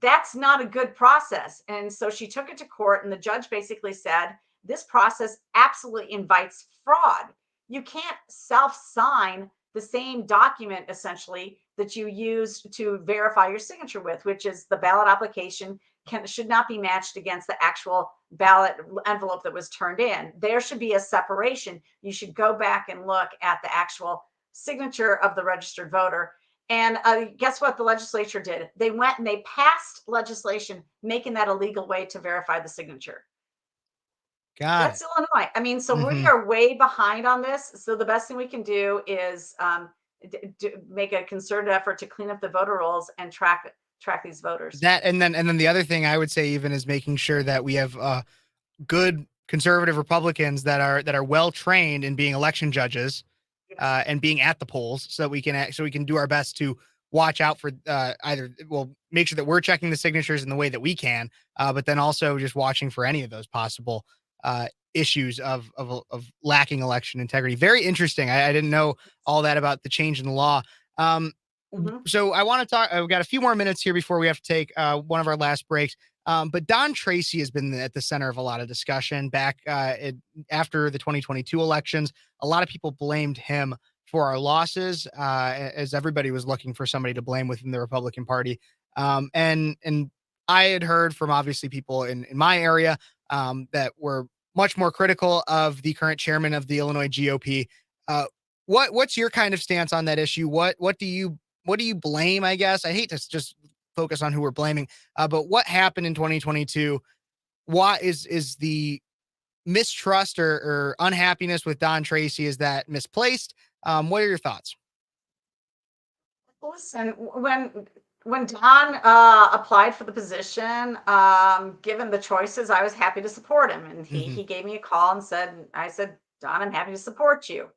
that's not a good process. And so she took it to court, and the judge basically said, this process absolutely invites fraud. You can't self-sign the same document, essentially, that you use to verify your signature with, which is the ballot application should not be matched against the actual ballot envelope that was turned in. There should be a separation. You should go back and look at the actual signature of the registered voter. And guess what the legislature did? They went and they passed legislation making that a legal way to verify the signature. Got That's Illinois. I mean, so we Mhm. are way behind on this. So the best thing we can do is make a concerted effort to clean up the voter rolls and track these voters. That and then the other thing I would say even is making sure that we have good conservative Republicans that are well trained in being election judges Yes. and being at the polls, so that we can do our best to watch out for either well make sure that we're checking the signatures in the way that we can, but then also just watching for any of those possible issues of lacking election integrity. Very interesting. I didn't know all that about the change in the law. Um, Mhm. so I want to talk. We've got a few more minutes here before we have to take one of our last breaks. But Don Tracy has been at the center of a lot of discussion back after the 2022 elections. A lot of people blamed him for our losses, as everybody was looking for somebody to blame within the Republican Party. And I had heard from obviously people in my area that were much more critical of the current chairman of the Illinois GOP. Uh, what's your kind of stance on that issue? What do you blame? I guess I hate to just focus on who we're blaming, but what happened in 2022? Why is the mistrust or unhappiness with Don Tracy, is that misplaced? What are your thoughts? Listen, when Don applied for the position, given the choices, I was happy to support him, and Hmm. he gave me a call and I said, Don, I'm happy to support you.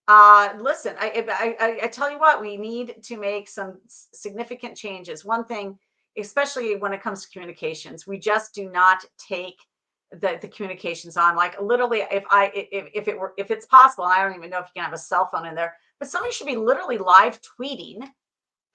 Listen, I tell you what, we need to make some significant changes. One thing, especially when it comes to communications, we just do not take the communications on. Like literally, if it's possible, and I don't even know if you can have a cell phone in there, but somebody should be literally live tweeting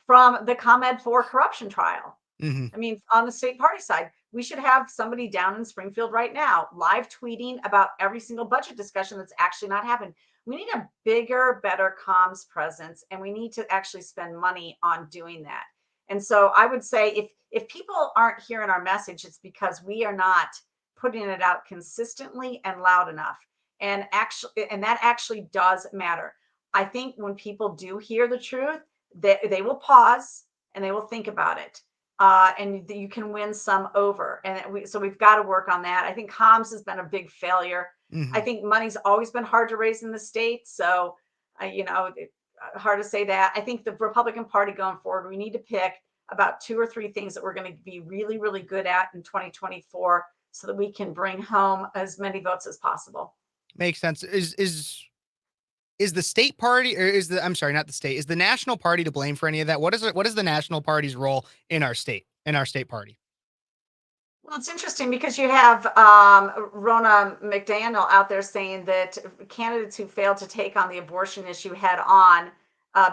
from the ComEd 4 corruption trial. Hmm. I mean, on the state party side, we should have somebody down in Springfield right now live tweeting about every single budget discussion that's actually not happened. We need a bigger, better comms presence, and we need to actually spend money on doing that. And so I would say if people aren't hearing our message, it's because we are not putting it out consistently and loud enough. And that actually does matter. I think when people do hear the truth, they will pause and they will think about it, and you can win some over. And so we've got to work on that. I think comms has been a big failure. I Hmm. think money's always been hard to raise in the state. So, hard to say that. I think the Republican Party going forward, we need to pick about 2 or 3 things that we're going to be really, really good at in 2024 so that we can bring home as many votes as possible. Makes sense. Is the state party, or is the I'm sorry, not the state, is the national party to blame for any of that? What is the national party's role in our state party? Well, it's interesting because you have Rona McDaniel out there saying that candidates who failed to take on the abortion issue head on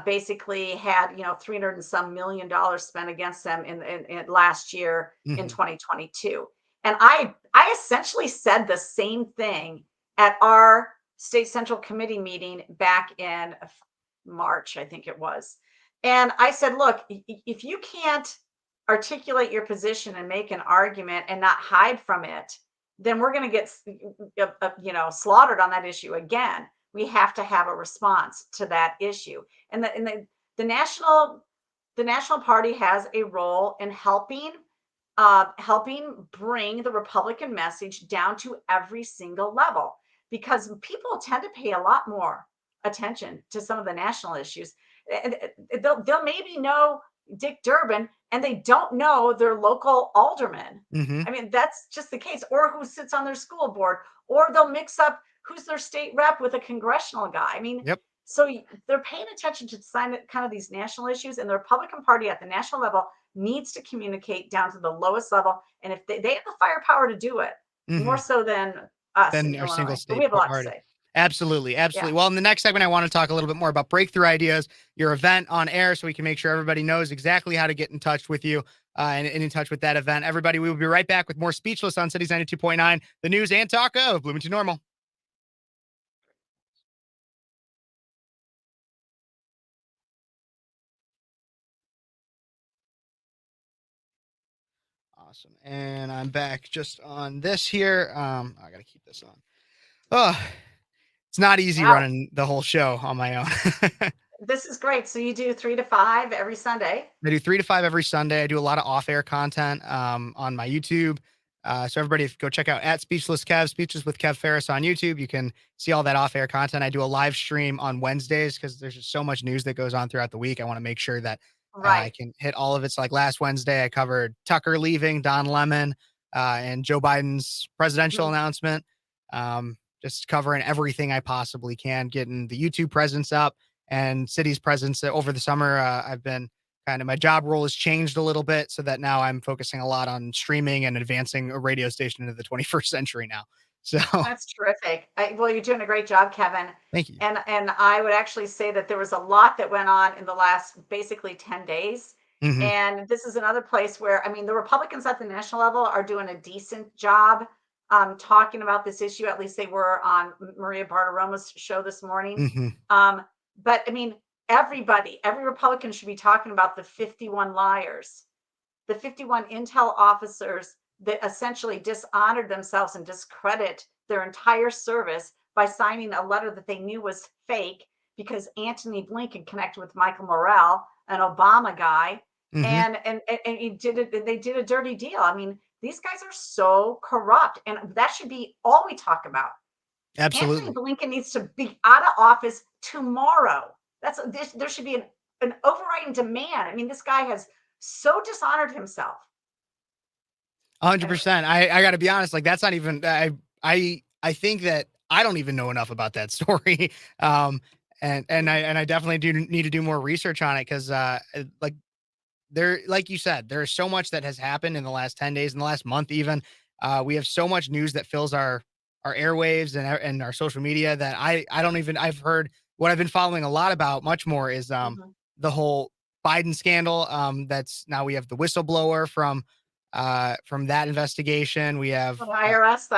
basically had, 300 and some $1 million spent against them in last year in Hmm. 2022. And I essentially said the same thing at our state central committee meeting back in March, I think it was. And I said, look, if you can't articulate your position and make an argument and not hide from it, then we're going to get slaughtered on that issue again. We have to have a response to that issue, and the national party has a role in helping bring the Republican message down to every single level, because people tend to pay a lot more attention to some of the national issues. They'll maybe know Dick Durbin and they don't know their local alderman. Hmm. I mean, that's just the case, or who sits on their school board, or they'll mix up who's their state rep with a congressional guy. I mean, Yep. so they're paying attention to kind of these national issues, and the Republican Party at the national level needs to communicate down to the lowest level. And if they have the firepower to do it, more Hmm. so than us in Than our single Illinois, but we state have a lot to party. say. Absolutely, Yeah. absolutely. Well, in the next segment, I want to talk a little bit more about breakthrough ideas, your event on air, so we can make sure everybody knows exactly how to get in touch with you and in touch with that event. Everybody, we will be right back with more Speechless on Cities 92.9, the news and talk of Bloomington Normal. Awesome. And I'm back just on this here. I got to keep this on. Oh, it's not easy Wow. running the whole show on my own. This is great. So you do 3 to 5 every Sunday? I do 3 to 5 every Sunday. I do a lot of off-air content on my YouTube. So everybody go check out at Speechless Kev, Speechless with Kev Phares on YouTube. You can see all that off-air content. I do a live stream on Wednesdays because there's just so much news that goes on throughout the week. I want to make sure that I Right. can hit all of it. So like last Wednesday, I covered Tucker leaving, Don Lemon, and Joe Biden's presidential Mhm. announcement. Just covering everything I possibly can, getting the YouTube presence up and city's presence over the summer. I've been my job role has changed a little bit so that now I'm focusing a lot on streaming and advancing a radio station into the 21st century now. So That's terrific. Well, you're doing a great job, Kevin. thank you. And I would actually say that there was a lot that went on in the last basically 10 days. Hmm. And this is another place where, I mean, the Republicans at the national level are doing a decent job talking about this issue. At least they were on Maria Bartiromo's show this morning. Hmm. But I mean, every Republican should be talking about the 51 liars, the 51 intel officers that essentially dishonored themselves and discredit their entire service by signing a letter that they knew was fake because Antony Blinken connected with Michael Morrell, an Obama guy, Hmm. and he did it. They did a dirty deal. I mean, these guys are so corrupt, and that should be all we talk about. Antony Absolutely. Blinken needs to be out of office tomorrow. There should be an overriding demand. I mean, this guy has so dishonored himself. 100%. I got to be honest. Like that's not even. I think that I don't even know enough about that story. And I definitely do need to do more research on it because like like you said, there's so much that has happened in the last 10 days, in the last month, even. We have so much news that fills our airwaves and our social media that I don't even, I've heard what I've been following a lot about much more is Mhm. the whole Biden scandal. That's now we have the whistleblower from that investigation. We have The IRS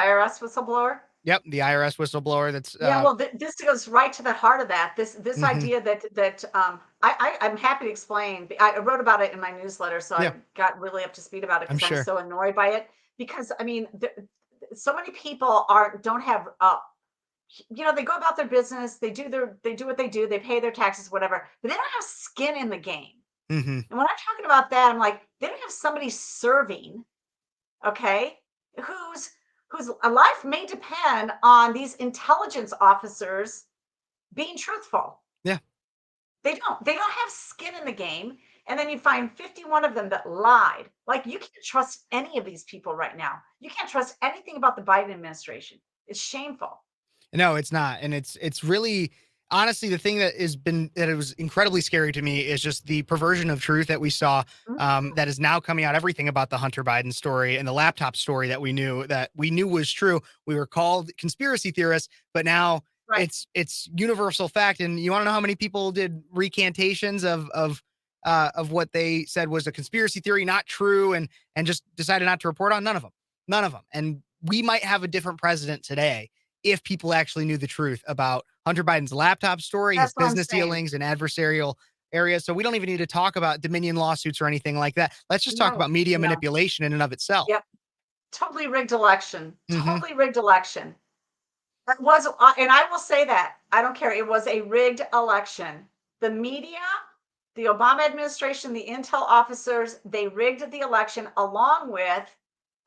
whistleblower. yep, the IRS whistleblower that's Yeah, well, this goes right to the heart of that. This mhm, idea I'm happy to explain. I wrote about it in my newsletter, so I yeah, got really up to speed about it I'm because I'm sure. so annoyed by it. Because I mean, so many people don't have they go about their business, they do what they do, they pay their taxes, whatever, but they don't have skin in the game. Hmm. And when I'm talking about that, I'm like, they don't have somebody serving, okay, whose whose life may depend on these intelligence officers being truthful. Yeah. They don't have skin in the game. And then you find 51 of them that lied. Like, you can't trust any of these people right now. You can't trust anything about the Biden administration. It's shameful. No, it's not. And it's really honestly the thing that it was incredibly scary to me is just the perversion of truth that we saw Mhm. that is now coming out everything about the Hunter Biden story and the laptop story that we knew was true. We were called conspiracy theorists, but now Right. it's universal fact. And you want to know how many people did recantations of what they said was a conspiracy theory, not true, and just decided not to report on? None of them. None of them. And we might have a different president today if people actually knew the truth about Hunter Biden's laptop story, his That's what I'm business saying. dealings and adversarial areas. So we don't even need to talk about Dominion lawsuits or anything like that. Let's just talk No, about media no. manipulation in and of itself. Yep. Totally rigged election. Hmm. Totally rigged election. That was, and I will say that I don't care. It was a rigged election. The media, the Obama administration, the intel officers, they rigged the election along with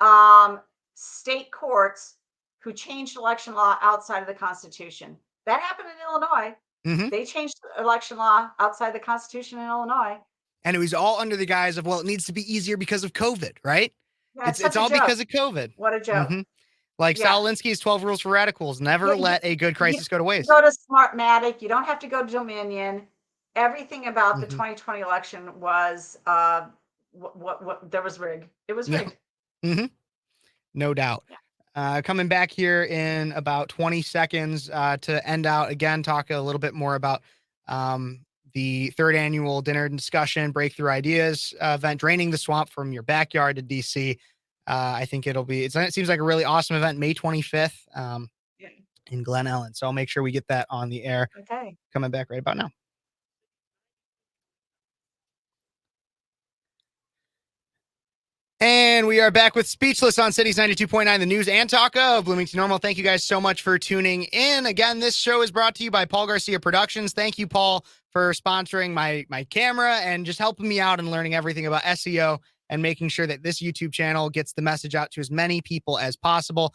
um, state courts who changed election law outside of the Constitution. That happened in Illinois. Hmm. They changed election law outside the Constitution in Illinois. And it was all under the guise of, well, it needs to be easier because of COVID, right? Yeah, it's It's such a all joke. because of COVID. What a joke. Hmm. Like Yeah. Saul Alinsky's 12 rules for radicals. Never You let a good you crisis go to waste. go to Smartmatic, you don't have to go to Dominion. Everything about the Hmm. 2020 election was, what there was rigged. It was No. rigged. Hmm. No doubt. Yeah. Coming back here in about 20 seconds to end out again, talk a little bit more about the third annual dinner and discussion breakthrough ideas event, draining the swamp from your backyard to DC. I think it seems like a really awesome event, May 25th Yeah. in Glen Ellen. So I'll make sure we get that on the air Okay. coming back right about now. And we are back with Speechless on Cities 92.9, the news and talk of Bloomington Normal. Thank you guys so much for tuning in. Again, this show is brought to you by Paul Garcia Productions. Thank you, Paul, for sponsoring my camera and just helping me out and learning everything about SEO and making sure that this YouTube channel gets the message out to as many people as possible.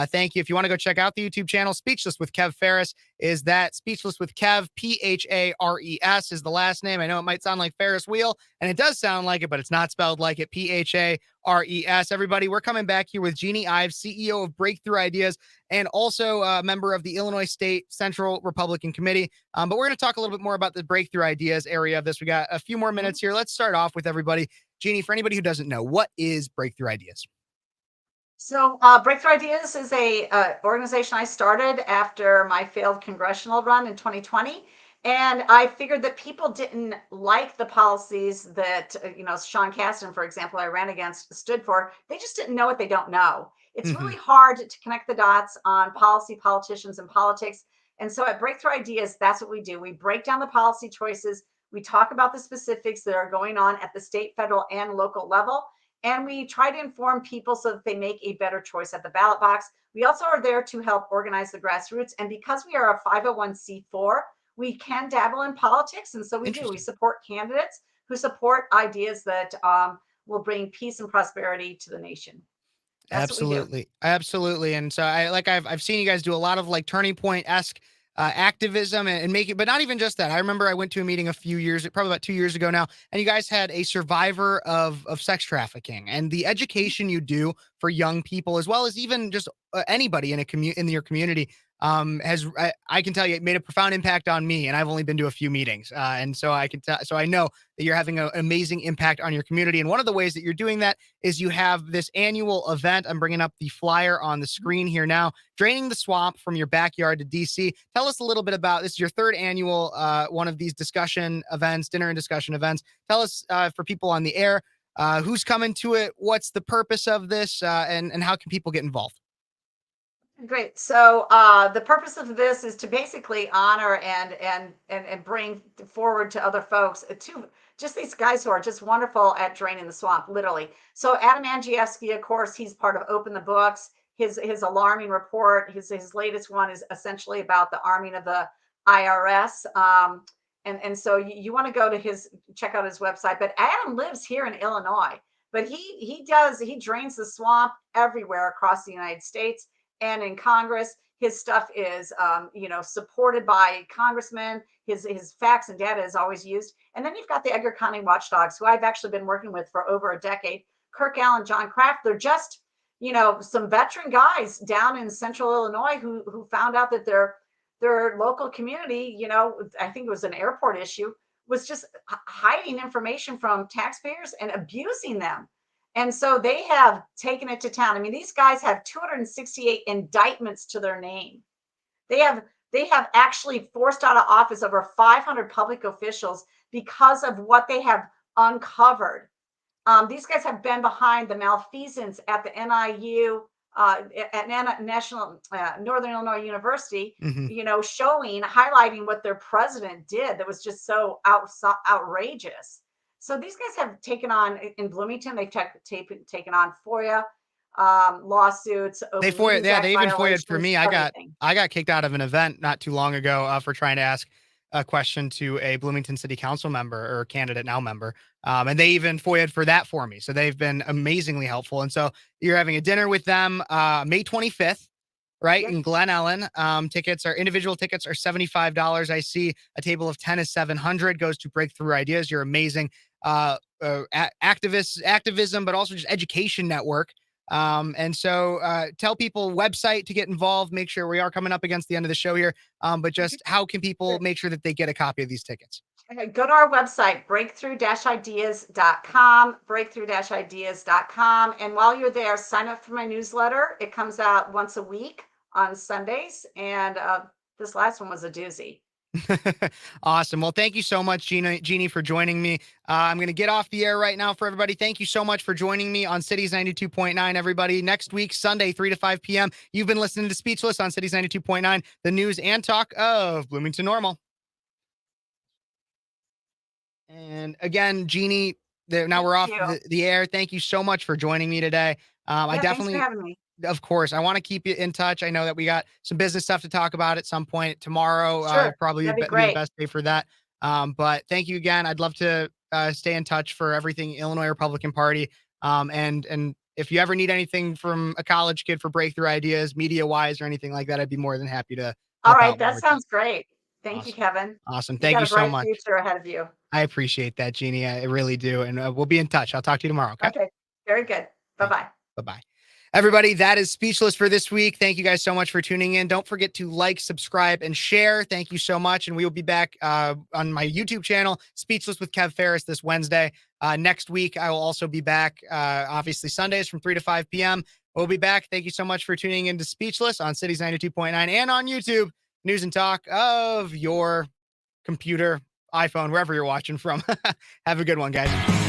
Thank you. If you want to go check out the YouTube channel, Speechless with Kev Phares is that. Speechless with Kev, Phares is the last name. I know it might sound like Ferris wheel, and it does sound like it, but it's not spelled like it. Phares. Everybody, we're coming back here with Jeanne Ives, CEO of Breakthrough Ideas, and also a member of the Illinois State Central Republican Committee. But we're going to talk a little bit more about the Breakthrough Ideas area of this. We got a few more minutes here. Let's start off with everybody. Jeanne, for anybody who doesn't know, what is Breakthrough Ideas? So Breakthrough Ideas is a organization I started after my failed congressional run in 2020. And I figured that people didn't like the policies that, Sean Casten, for example, I ran against, stood for. They just didn't know what they don't know. It's really hard to connect the dots on policy, politicians, and politics. And so at Breakthrough Ideas, that's what we do. We break down the policy choices. We talk about the specifics that are going on at the state, federal, and local level. And we try to inform people so that they make a better choice at the ballot box. We also are there to help organize the grassroots. And because we are a 501c4, we can dabble in politics. And so we do. We support candidates who support ideas that will bring peace and prosperity to the nation. That's Absolutely. Absolutely. And so I've seen you guys do a lot of like turning point-esque activism and make it, but not even just that. I remember I went to a meeting probably about 2 years ago now, and you guys had a survivor of sex trafficking, and the education you do for young people, as well as even just anybody in your community, I can tell you it made a profound impact on me, and I've only been to a few meetings. And so I know that you're having an amazing impact on your community. And one of the ways that you're doing that is you have this annual event. I'm bringing up the flyer on the screen here now, Draining the Swamp from Your Backyard to DC. Tell us a little bit about this. Is your third annual one of these discussion events, dinner and discussion events. Tell us for people on the air, who's coming to it, what's the purpose of this, and how can people get involved? Great. So the purpose of this is to basically honor and bring forward to other folks to just these guys who are just wonderful at draining the swamp, literally. So Adam Andrzejewski, of course, he's part of Open the Books. His alarming report, his latest one is essentially about the arming of the IRS. And so you want to go to check out his website. But Adam lives here in Illinois, but he drains the swamp everywhere across the United States. And in Congress, his stuff is, supported by congressmen. His facts and data is always used. And then you've got the Edgar County Watchdogs, who I've actually been working with for over a decade. Kirk Allen, John Kraft, they're just, some veteran guys down in central Illinois who found out that their local community, I think it was an airport issue, was just hiding information from taxpayers and abusing them. And so they have taken it to town. I mean, these guys have 268 indictments to their name. They have actually forced out of office over 500 public officials because of what they have uncovered. These guys have been behind the malfeasance at the NIU, at National Northern Illinois University, highlighting what their president did that was just so outrageous. So these guys have taken on in Bloomington. They've taken on FOIA lawsuits. They even FOIA'd for me. I got kicked out of an event not too long ago for trying to ask a question to a Bloomington City Council member or candidate now member, and they even FOIA'd for that for me. So they've been amazingly helpful. And so you're having a dinner with them May 25th. Right. Yep. In Glen Ellen. Individual tickets are $75. I see a table of 10 is $700, goes to Breakthrough Ideas. You're amazing. Activism, but also just education network. And so tell people website to get involved. Make sure we are coming up against the end of the show here. But just how can people make sure that they get a copy of these tickets? Go to our website, breakthrough-ideas.com, breakthrough-ideas.com. And while you're there, sign up for my newsletter. It comes out once a week on Sundays. And this last one was a doozy. Awesome. Well, thank you so much, Jeanne, for joining me. I'm going to get off the air right now for everybody. Thank you so much for joining me on Cities 92.9, everybody. Next week, Sunday, 3 to 5 p.m. You've been listening to Speechless on Cities 92.9, the news and talk of Bloomington Normal. And again, Jeanne, now we're off the air. Thank you so much for joining me today. I definitely, thanks for having me. Of course, I want to keep you in touch. I know that we got some business stuff to talk about at some point tomorrow. Sure. Probably be the best day for that. But thank you again. I'd love to stay in touch for everything Illinois Republican Party. And if you ever need anything from a college kid for breakthrough ideas, media wise or anything like that, I'd be more than happy to All help right. out. That sounds great. Thank you, Awesome. Kevin. Awesome. You Thank got you a so bright much. future ahead of you. I appreciate that, Jeannie. I really do. And we'll be in touch. I'll talk to you tomorrow. Okay. Okay. Very good. Bye-bye. Bye-bye. Everybody, that is Speechless for this week. Thank you guys so much for tuning in. Don't forget to like, subscribe, and share. Thank you so much. And we will be back on my YouTube channel, Speechless with Kev Phares, this Wednesday. Next week, I will also be back, obviously Sundays from 3 to 5 p.m. We'll be back. Thank you so much for tuning into Speechless on Cities 92.9 and on YouTube. News and talk of your computer, iPhone, wherever you're watching from. Have a good one, guys.